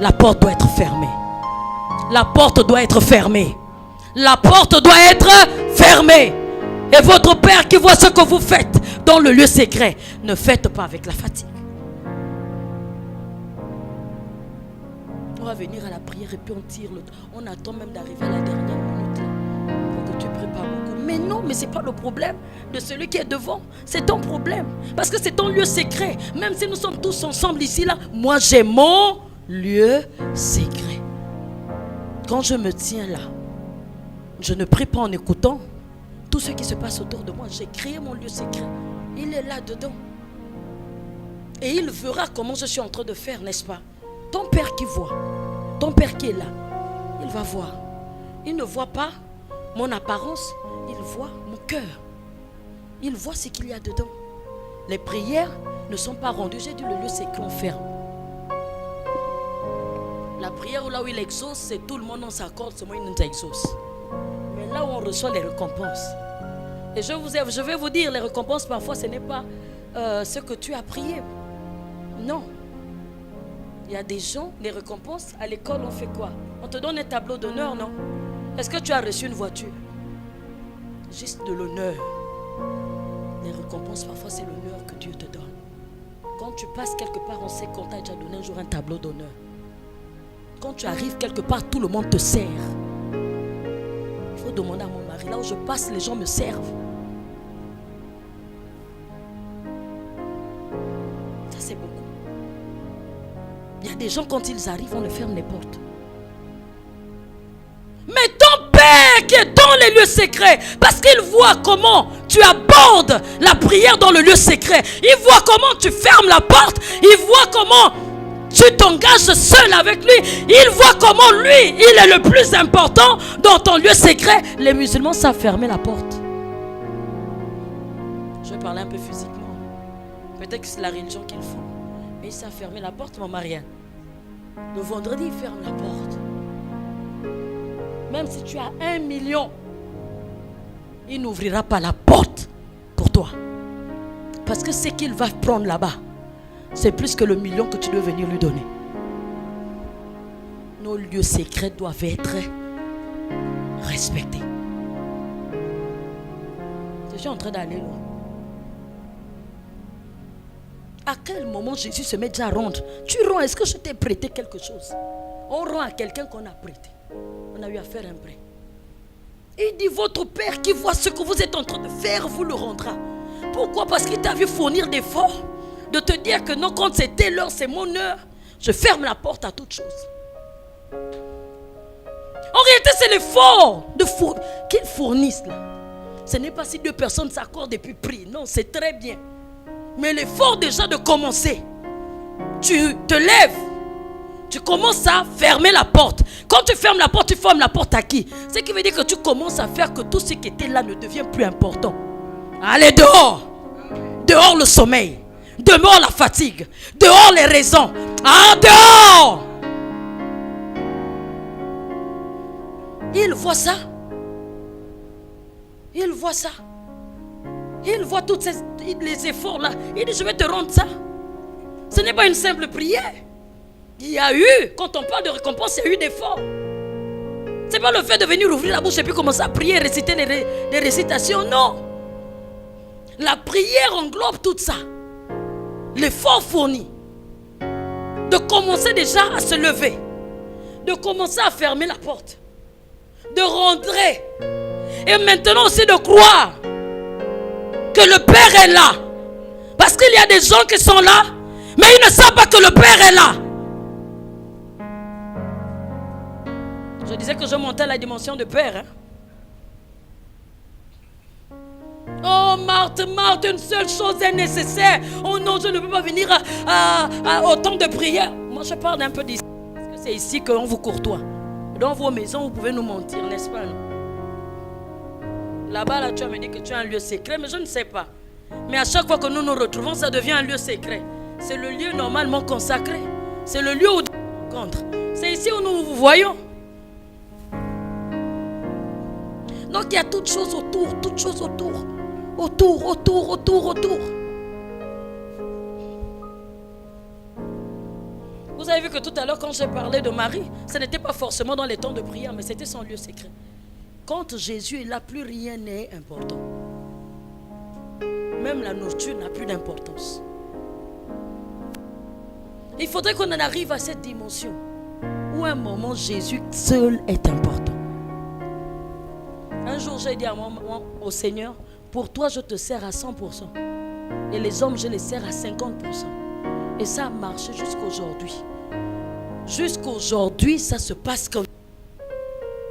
La porte doit être fermée. La porte doit être fermée. La porte doit être fermée. Et votre Père qui voit ce que vous faites dans le lieu secret, ne faites pas avec la fatigue. On va venir à la prière et puis on tire le temps. On attend même d'arriver à la dernière minute pour que tu prépares beaucoup. Mais non, mais ce n'est pas le problème de celui qui est devant. C'est ton problème. Parce que c'est ton lieu secret. Même si nous sommes tous ensemble ici, là, moi j'ai mon lieu secret. Quand je me tiens là, je ne prie pas en écoutant tout ce qui se passe autour de moi. J'ai créé mon lieu secret. Il est là-dedans. Et il verra comment je suis en train de faire, n'est-ce pas? Ton Père qui voit, ton Père qui est là, il va voir. Il ne voit pas mon apparence, il voit mon cœur. Il voit ce qu'il y a dedans. Les prières ne sont pas rendues. J'ai dit le lieu secret, on ferme. La prière là où il exauce, c'est tout le monde on s'accorde, c'est moi il nous exauce. Mais là où on reçoit les récompenses. Et je vais vous dire, les récompenses parfois ce n'est pas ce que tu as prié. Non. Il y a des gens, les récompenses, à l'école on fait quoi? On te donne un tableau d'honneur, non? Est-ce que tu as reçu une voiture? Juste de l'honneur. Les récompenses parfois c'est l'honneur que Dieu te donne. Quand tu passes quelque part, on sait qu'on t'a déjà donné un jour un tableau d'honneur. Quand tu arrives quelque part, tout le monde te sert. Il faut demander à mon mari, là où je passe, les gens me servent. Ça c'est beaucoup. Il y a des gens, quand ils arrivent, on leur ferme les portes. Mais ton Père qui est dans les lieux secrets, parce qu'il voit comment tu abordes la prière dans le lieu secret, il voit comment tu fermes la porte, il voit comment tu t'engages seul avec lui, il voit comment lui, il est le plus important dans ton lieu secret. Les musulmans savent fermer la porte. Je vais parler un peu physiquement. Peut-être que c'est la religion qu'ils font. Mais ils savent fermer la porte, mon Marianne. Le vendredi, ils ferment la porte. Même si tu as 1 million, il n'ouvrira pas la porte pour toi. Parce que ce qu'il va prendre là-bas, c'est plus que le million que tu dois venir lui donner. Nos lieux secrets doivent être respectés. Je suis en train d'aller loin. À quel moment Jésus se met déjà à rendre? Tu rends, est-ce que je t'ai prêté quelque chose? On rend à quelqu'un qu'on a prêté. On a eu à faire un prêt. Il dit, votre Père qui voit ce que vous êtes en train de faire, vous le rendra. Pourquoi? Parce qu'il t'a vu fournir d'efforts, de te dire que non, quand c'était l'heure, c'est mon heure, je ferme la porte à toute chose. En réalité, c'est l'effort qu'ils fournissent là. Ce n'est pas si deux personnes s'accordent et puis prient. Non, c'est très bien. Mais l'effort déjà de commencer, tu te lèves, tu commences à fermer la porte. Quand tu fermes la porte, tu fermes la porte à qui? Ce qui veut dire que tu commences à faire que tout ce qui était là ne devient plus important. Allez dehors. Dehors le sommeil. Dehors la fatigue. Dehors les raisons. Ah, dehors. Il voit ça. Il voit ça. Il voit tous les efforts là. Il dit, je vais te rendre ça. Ce n'est pas une simple prière. Il y a eu, quand on parle de récompense, il y a eu d'efforts. Ce n'est pas le fait de venir ouvrir la bouche et puis commencer à prier, réciter des récitations. Non. La prière englobe tout ça. L'effort fourni. De commencer déjà à se lever. De commencer à fermer la porte. De rentrer. Et maintenant aussi de croire que le Père est là. Parce qu'il y a des gens qui sont là, mais ils ne savent pas que le Père est là. Je disais que je montais à la dimension de Père. Oh Marthe, une seule chose est nécessaire. Oh non, je ne peux pas venir au temps de prière. Moi je parle un peu d'ici. Parce que c'est ici qu'on vous courtoie. Dans vos maisons, vous pouvez nous mentir, n'est-ce pas? Là-bas, là, tu as me dit que tu as un lieu secret, mais je ne sais pas. Mais à chaque fois que nous nous retrouvons, ça devient un lieu secret. C'est le lieu normalement consacré. C'est le lieu où nous rencontrons. C'est ici où nous vous voyons. Donc il y a toutes choses autour, toutes choses autour. Autour. Vous avez vu que tout à l'heure, quand j'ai parlé de Marie, ce n'était pas forcément dans les temps de prière, mais c'était son lieu secret. Quand Jésus est là, plus rien n'est important. Même la nourriture n'a plus d'importance. Il faudrait qu'on en arrive à cette dimension où un moment Jésus seul est important. Un jour j'ai dit à moi, au Seigneur, pour toi je te sers à 100%. Et les hommes je les sers à 50%. Et ça a marché jusqu'aujourd'hui. Jusqu'aujourd'hui ça se passe comme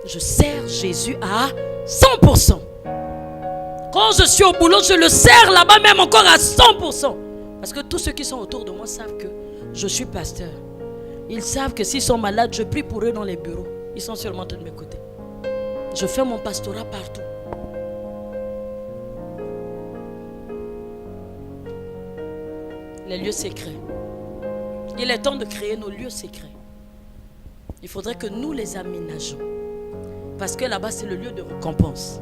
je sers Jésus à 100%. Quand je suis au boulot, je le sers là-bas même encore à 100%. Parce que tous ceux qui sont autour de moi savent que je suis pasteur. Ils savent que s'ils sont malades, je prie pour eux dans les bureaux. Ils sont sûrement de mes côtés. Je fais mon pastorat partout. Les lieux secrets. Il est temps de créer nos lieux secrets. Il faudrait que nous les aménageons. Parce que là-bas, c'est le lieu de récompense.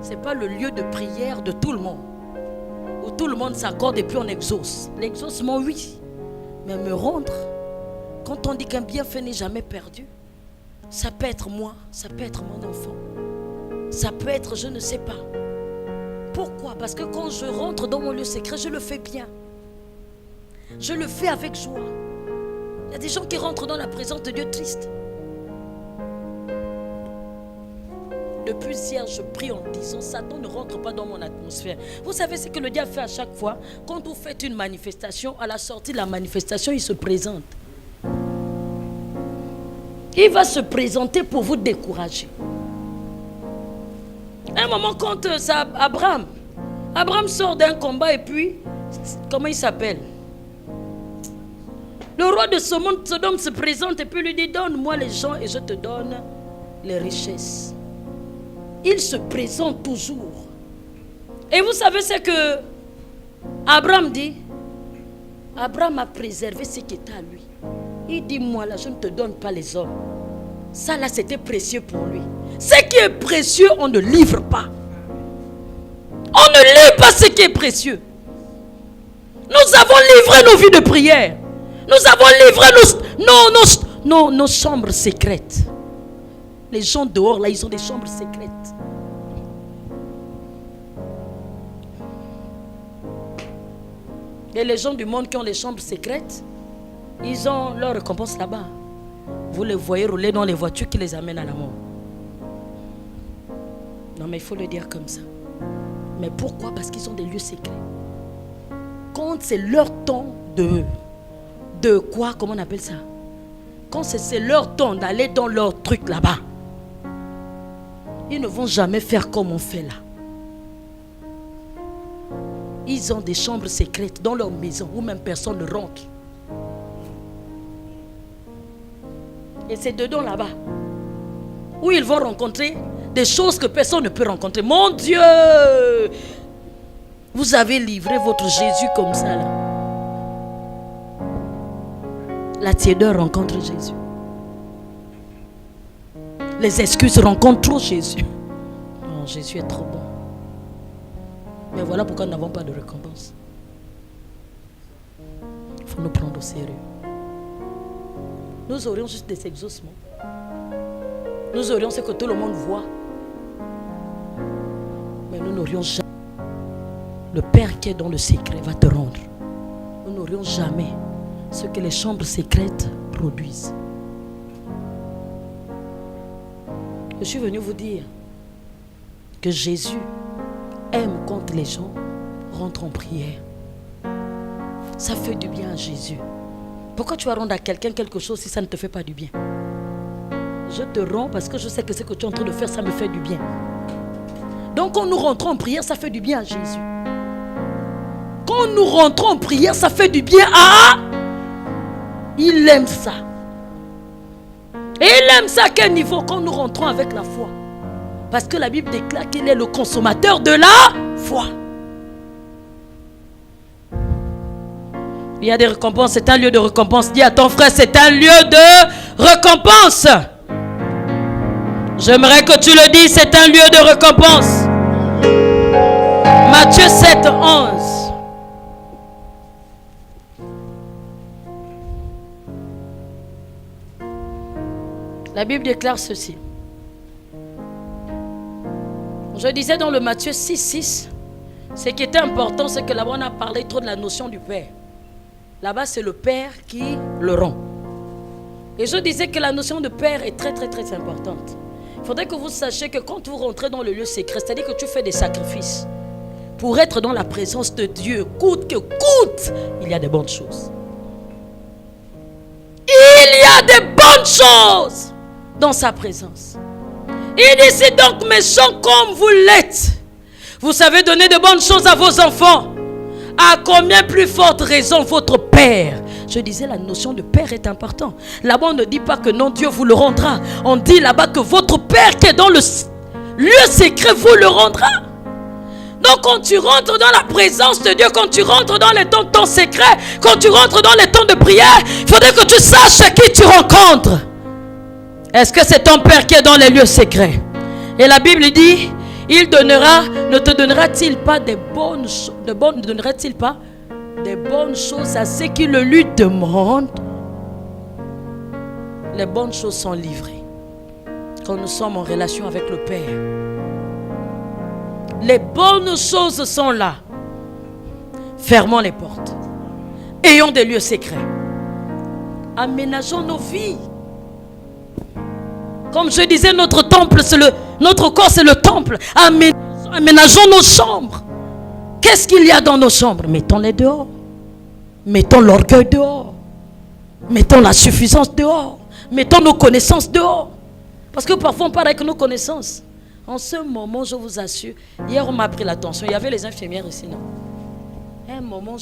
Ce n'est pas le lieu de prière de tout le monde. Où tout le monde s'accorde et puis on exauce. L'exaucement, oui. Mais me rendre, quand on dit qu'un bienfait n'est jamais perdu, ça peut être moi, ça peut être mon enfant. Ça peut être je ne sais pas. Pourquoi? Parce que quand je rentre dans mon lieu secret, je le fais bien. Je le fais avec joie. Il y a des gens qui rentrent dans la présence de Dieu tristes. Depuis hier, je prie en disant, Satan ne rentre pas dans mon atmosphère. Vous savez ce que le diable fait à chaque fois? Quand vous faites une manifestation, à la sortie de la manifestation, il se présente. Il va se présenter pour vous décourager. À un moment, quand Abraham sort d'un combat et puis, comment il s'appelle? Le roi de Sodome se présente et puis lui dit, donne-moi les gens et je te donne les richesses. Il se présente toujours. Et vous savez ce que Abraham dit? Abraham a préservé ce qui était à lui. Il dit, moi là, je ne te donne pas les hommes. Ça là, c'était précieux pour lui. Ce qui est précieux, on ne livre pas. On ne livre pas ce qui est précieux. Nous avons livré nos vies de prière. Nous avons livré nos chambres secrètes. Les gens dehors là, ils ont des chambres secrètes. Et les gens du monde qui ont les chambres secrètes, ils ont leur récompense là-bas. Vous les voyez rouler dans les voitures qui les amènent à la mort. Non, mais il faut le dire comme ça. Mais pourquoi? Parce qu'ils ont des lieux secrets. Quand c'est leur temps de quoi? Comment on appelle ça? Quand c'est leur temps d'aller dans leur truc là-bas, ils ne vont jamais faire comme on fait là. Ils ont des chambres secrètes dans leur maison où même personne ne rentre. Et c'est dedans là-bas où ils vont rencontrer des choses que personne ne peut rencontrer. Mon Dieu! Vous avez livré votre Jésus comme ça là. La tiédeur rencontre Jésus. Les excuses rencontrent trop Jésus. Non, Jésus est trop bon. Mais voilà pourquoi nous n'avons pas de récompense. Il faut nous prendre au sérieux. Nous aurions juste des exaucements. Nous aurions ce que tout le monde voit. Mais nous n'aurions jamais. Le Père qui est dans le secret va te rendre. Nous n'aurions jamais ce que les chambres secrètes produisent. Je suis venu vous dire que Jésus aime quand les gens rentrent en prière. Ça fait du bien à Jésus. Pourquoi tu vas rendre à quelqu'un quelque chose si ça ne te fait pas du bien? Je te rends parce que je sais que ce que tu es en train de faire, ça me fait du bien. Donc quand nous rentrons en prière, ça fait du bien à Jésus. Quand nous rentrons en prière, ça fait du bien à... Il aime ça. Et il aime ça à quel niveau? Quand nous rentrons avec la foi. Parce que la Bible déclare qu'il est le consommateur de la foi. Il y a des récompenses, c'est un lieu de récompense. Dis à ton frère, c'est un lieu de récompense. J'aimerais que tu le dises, c'est un lieu de récompense. Matthieu 7, 11. La Bible déclare ceci. Je disais dans le Matthieu 6, 6, ce qui était important, c'est que là-bas on a parlé trop de la notion du Père. Là-bas c'est le Père qui le rend. Et je disais que la notion de Père est très très très importante. Il faudrait que vous sachiez que quand vous rentrez dans le lieu secret, c'est-à-dire que tu fais des sacrifices pour être dans la présence de Dieu, coûte que coûte, il y a des bonnes choses. Il y a des bonnes choses dans sa présence. Il dit, si donc méchants comme vous l'êtes, vous savez donner de bonnes choses à vos enfants, à combien plus forte raison votre Père? Je disais, la notion de Père est importante. Là-bas, on ne dit pas que non, Dieu vous le rendra. On dit là-bas que votre Père qui est dans le lieu secret vous le rendra. Donc, quand tu rentres dans la présence de Dieu, quand tu rentres dans les temps de ton secret, quand tu rentres dans les temps de prière, il faudrait que tu saches qui tu rencontres. Est-ce que c'est ton Père qui est dans les lieux secrets? Et la Bible dit, il donnera, ne te donnera-t-il pas des bonnes choses, donnerait-il pas des bonnes choses à ceux qui le lui demandent? Les bonnes choses sont livrées quand nous sommes en relation avec le Père. Les bonnes choses sont là. Fermons les portes. Ayons des lieux secrets. Aménageons nos vies. Comme je disais, notre temple, notre corps, c'est le temple. Aménageons nos chambres. Qu'est-ce qu'il y a dans nos chambres? Mettons-les dehors. Mettons l'orgueil dehors. Mettons la suffisance dehors. Mettons nos connaissances dehors. Parce que parfois on parle avec nos connaissances. En ce moment, je vous assure, hier on m'a pris l'attention. Il y avait les infirmières ici, non? À un moment,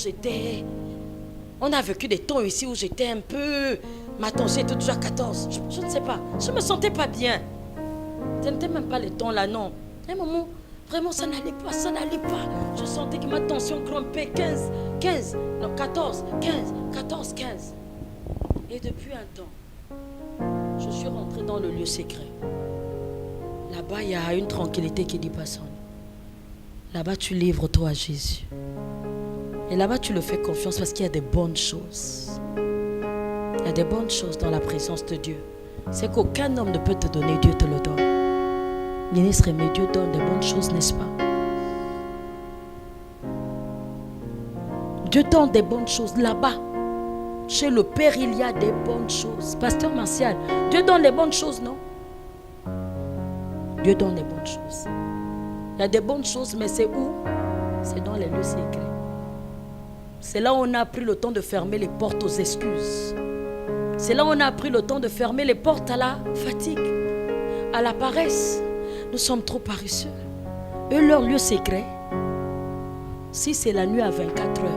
on a vécu des temps ici où j'étais un peu... Ma tension était toujours à 14. Je ne sais pas. Je ne me sentais pas bien. Ce n'était même pas les temps là, non. À un moment, vraiment, ça n'allait pas, ça n'allait pas. Je sentais que ma tension grimpait 14, 15. Et depuis un temps, je suis rentrée dans le lieu secret. Là-bas, il y a une tranquillité qui dit personne. Là-bas, tu livres toi à Jésus. Et là-bas, tu le fais confiance parce qu'il y a des bonnes choses. Il y a des bonnes choses dans la présence de Dieu. C'est qu'aucun homme ne peut te donner, Dieu te le donne. Ministre, mais Dieu donne des bonnes choses, n'est-ce pas? Dieu donne des bonnes choses là-bas. Chez le Père, il y a des bonnes choses. Pasteur Martial, Dieu donne les bonnes choses, non? Dieu donne les bonnes choses. Il y a des bonnes choses, mais c'est où? C'est dans les lieux secrets. C'est là où on a pris le temps de fermer les portes aux excuses. C'est là où on a pris le temps de fermer les portes à la fatigue, à la paresse. Nous sommes trop paresseux. Eux, leur lieu secret, si c'est la nuit à 24 heures,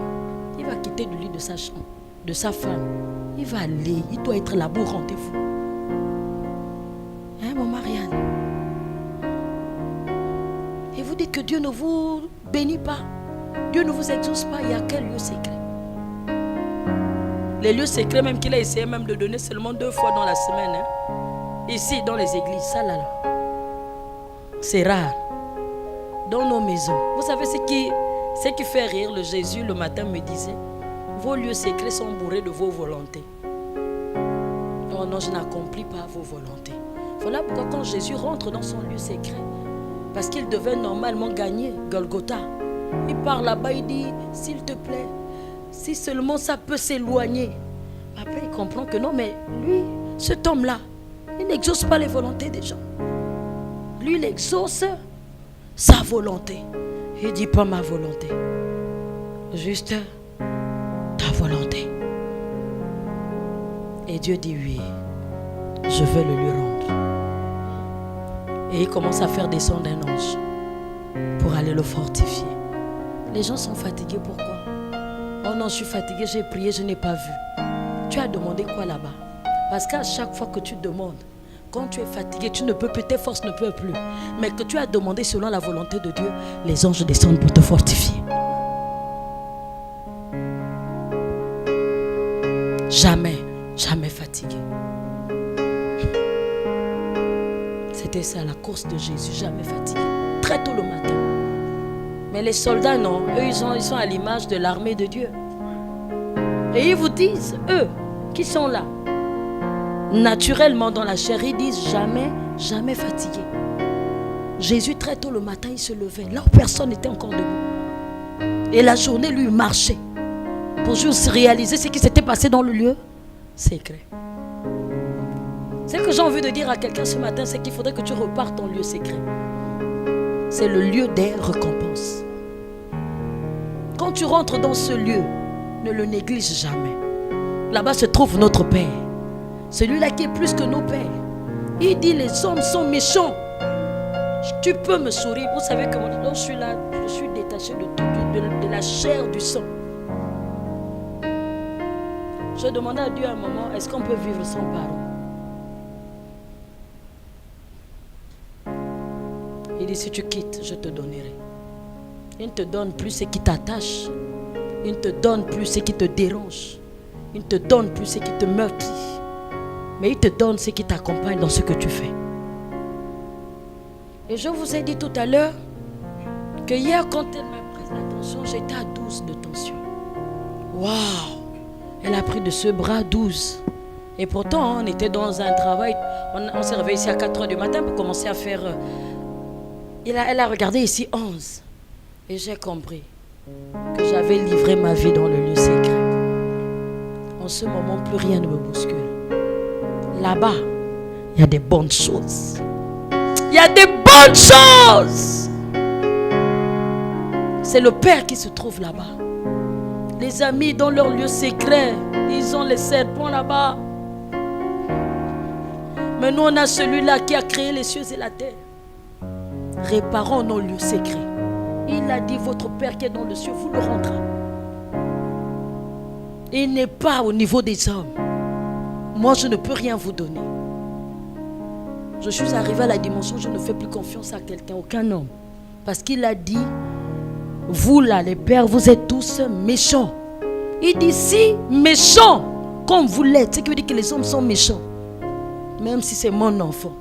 il va quitter le lit de sa chambre, de sa femme. Il va aller, il doit être là-bas au rendez-vous. Hein, mon Marianne? Et vous dites que Dieu ne vous bénit pas, Dieu ne vous exauce pas. Il y a quel lieu secret? Les lieux secrets même qu'il a essayé même de donner seulement 2 fois dans la semaine. Hein? Ici, dans les églises, ça là. C'est rare. Dans nos maisons. Vous savez ce qui fait rire le Jésus le matin me disait, vos lieux secrets sont bourrés de vos volontés. Oh non, je n'accomplis pas vos volontés. Voilà pourquoi quand Jésus rentre dans son lieu secret, parce qu'il devait normalement gagner Golgotha, il part là-bas, il dit, s'il te plaît, si seulement ça peut s'éloigner. Après, il comprend que non, mais lui, cet homme-là, il n'exauce pas les volontés des gens. Lui, il exauce sa volonté. Il ne dit pas ma volonté, juste ta volonté. Et Dieu dit oui, je vais le lui rendre. Et il commence à faire descendre un ange pour aller le fortifier. Les gens sont fatigués, pourquoi? Oh non, je suis fatigué, j'ai prié, je n'ai pas vu. Tu as demandé quoi là-bas? Parce qu'à chaque fois que tu demandes, quand tu es fatigué, tu ne peux plus, tes forces ne peuvent plus. Mais que tu as demandé selon la volonté de Dieu, les anges descendent pour te fortifier. Jamais, jamais fatigué. C'était ça la course de Jésus, jamais fatigué. Très tôt le matin. Mais les soldats, non, eux, ils sont à l'image de l'armée de Dieu. Et ils vous disent, eux, qui sont là, naturellement dans la chair, ils disent jamais, jamais fatigué. Jésus, très tôt le matin, il se levait. Là où personne n'était encore debout. Et la journée, lui, marchait. Pour juste réaliser ce qui s'était passé dans le lieu secret. Ce que j'ai envie de dire à quelqu'un ce matin, c'est qu'il faudrait que tu repartes en lieu secret. C'est le lieu des récompenses. Quand tu rentres dans ce lieu, ne le néglige jamais. Là-bas se trouve notre Père. Celui-là qui est plus que nos pères. Il dit les hommes sont méchants. Tu peux me sourire. Vous savez que quand je suis là, je suis détaché de tout, de la chair, du sang. Je demandais à Dieu à un moment, est-ce qu'on peut vivre sans parole? Il dit, si tu quittes, je te donnerai. Il ne te donne plus ce qui t'attache. Il ne te donne plus ce qui te dérange. Il ne te donne plus ce qui te meurtrit. Mais il te donne ce qui t'accompagne dans ce que tu fais. Et je vous ai dit tout à l'heure que hier, quand elle m'a pris la tension, j'étais à 12 de tension. Waouh! Elle a pris de ce bras 12. Et pourtant, on était dans un travail. On s'est réveillé ici à 4 h du matin pour commencer à faire. Elle a regardé ici 11. Et j'ai compris que j'avais livré ma vie dans le lieu secret. En ce moment, plus rien ne me bouscule. Là-bas, il y a des bonnes choses. Il y a des bonnes choses. C'est le Père qui se trouve là-bas. Les amis, dans leur lieu secret, ils ont les serpents là-bas. Mais nous, on a celui-là qui a créé les cieux et la terre. Réparons nos lieux secrets. Il a dit, votre Père qui est dans le ciel vous le rendra. Il n'est pas au niveau des hommes. Moi, je ne peux rien vous donner. Je suis arrivé à la dimension où je ne fais plus confiance à quelqu'un, aucun homme. Parce qu'il a dit, vous là, les pères, vous êtes tous méchants. Il dit, si méchants, comme vous l'êtes, ce qui veut dire que les hommes sont méchants. Même si c'est mon enfant.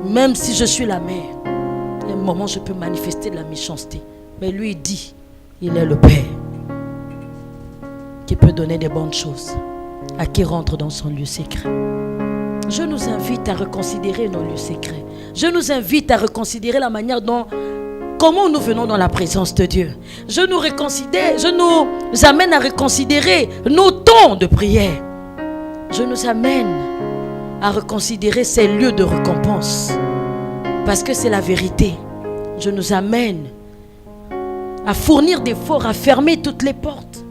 Même si je suis la mère. Il y a un moment où je peux manifester de la méchanceté. Mais lui, il dit, il est le Père. Qui peut donner des bonnes choses à qui rentre dans son lieu secret. Je nous invite à reconsidérer nos lieux secrets. Je nous invite à reconsidérer la manière dont, comment nous venons dans la présence de Dieu. Je nous amène à reconsidérer nos temps de prière. Je nous amène à reconsidérer ces lieux de récompense. Parce que c'est la vérité. Dieu nous amène à fournir d'efforts, à fermer toutes les portes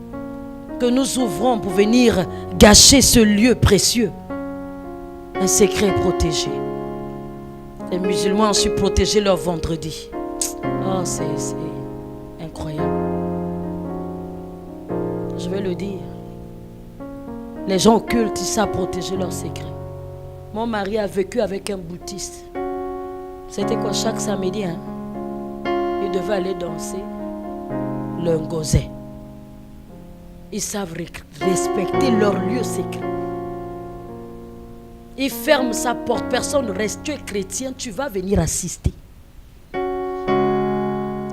que nous ouvrons pour venir gâcher ce lieu précieux. Un secret protégé. Les musulmans ont su protéger leur vendredi. Oh, c'est incroyable. Je vais le dire. Les gens occultes, ils savent protéger leurs secrets. Mon mari a vécu avec un bouddhiste. C'était quoi chaque samedi, hein? Il devait aller danser le ngozé. Ils savent respecter leur lieu secret. Il ferme sa porte. Personne ne reste. Tu es chrétien, tu vas venir assister.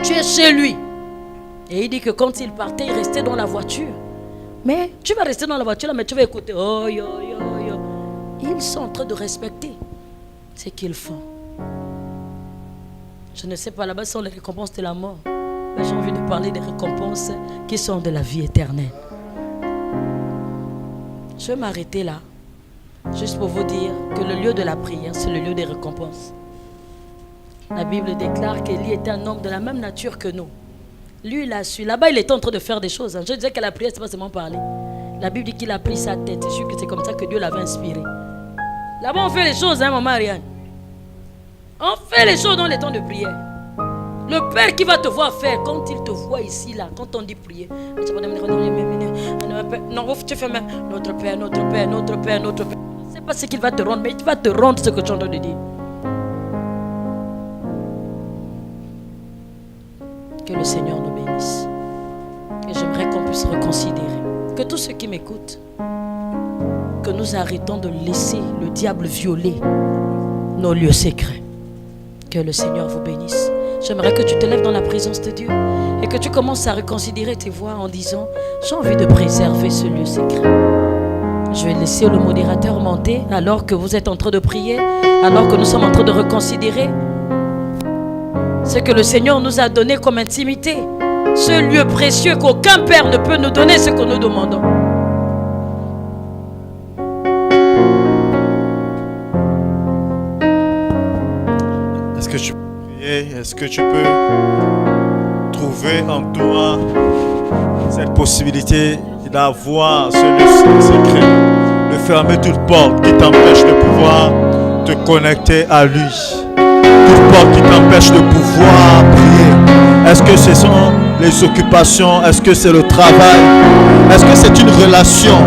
Tu es chez lui. Et il dit que quand il partait, il restait dans la voiture. Mais tu vas rester dans la voiture, mais tu vas écouter. Oh, yo, yo, yo. Ils sont en train de respecter ce qu'ils font. Je ne sais pas, là-bas sont les récompenses de la mort. Mais j'ai envie de parler des récompenses qui sont de la vie éternelle. Je vais m'arrêter là. Juste pour vous dire que le lieu de la prière, c'est le lieu des récompenses. La Bible déclare qu'Élie était un homme de la même nature que nous. Lui, il a su. Là-bas, il était en train de faire des choses. Je disais que la prière, c'est pas seulement parler. La Bible dit qu'il a pris sa tête. C'est sûr que c'est comme ça que Dieu l'avait inspiré. Là-bas, on fait les choses, hein, maman Ariane. On fait les choses dans les temps de prière. Le Père qui va te voir faire, quand il te voit ici, là, quand on dit prier, non, tu fais même notre Père, notre Père, notre Père, notre Père. Je ne sais pas ce qu'il va te rendre, mais il va te rendre ce que tu es en train de dire. Que le Seigneur nous bénisse. Et j'aimerais qu'on puisse reconsidérer. Que tous ceux qui m'écoutent, que nous arrêtons de laisser le diable violer nos lieux secrets. Que le Seigneur vous bénisse. J'aimerais que tu te lèves dans la présence de Dieu et que tu commences à reconsidérer tes voix en disant: j'ai envie de préserver ce lieu secret. Je vais laisser le modérateur monter alors que vous êtes en train de prier, alors que nous sommes en train de reconsidérer ce que le Seigneur nous a donné comme intimité, ce lieu précieux qu'aucun Père ne peut nous donner ce que nous demandons. Est-ce que tu peux prier? Est-ce que tu peux trouver en toi cette possibilité d'avoir ce lieu secret, de fermer toute porte qui t'empêche de pouvoir te connecter à lui, toute porte qui t'empêche de pouvoir prier? Est-ce que ce sont les occupations? Est-ce que c'est le travail? Est-ce que c'est une relation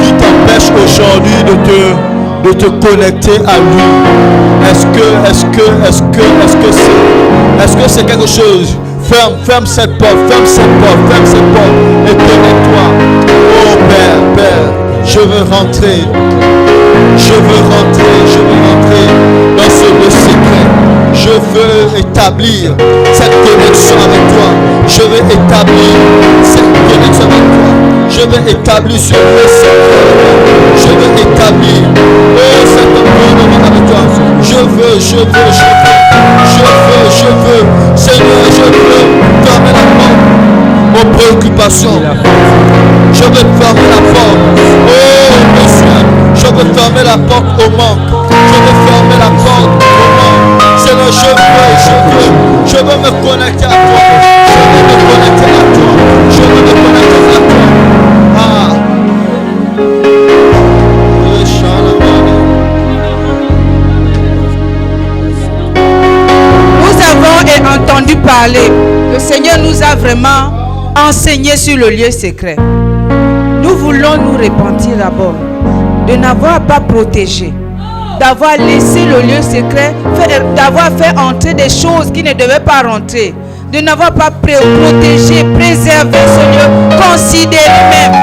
qui t'empêche aujourd'hui de te connecter à lui? Est-ce que c'est quelque chose? Ferme cette porte, ferme et connecte-toi. Oh Père, je veux rentrer dans ce lieu secret. Je veux établir cette connexion avec toi. Je veux établir cette connexion avec toi. Je veux établir ce lieu secret. Je veux établir cette communion avec toi. Je veux. Seigneur, je veux fermer la porte aux préoccupations. Je veux fermer la porte aux besoins. Je veux fermer la porte au manque. Je veux fermer la porte au manque. Seigneur, je veux me connecter à toi. Je veux me connecter à toi. Ah. Nous avons entendu parler. Le Seigneur nous a vraiment enseigné sur le lieu secret. Nous voulons nous repentir d'abord de n'avoir pas protégé, d'avoir laissé le lieu secret, d'avoir fait entrer des choses qui ne devaient pas rentrer, de n'avoir pas protégé, préservé ce lieu, considéré même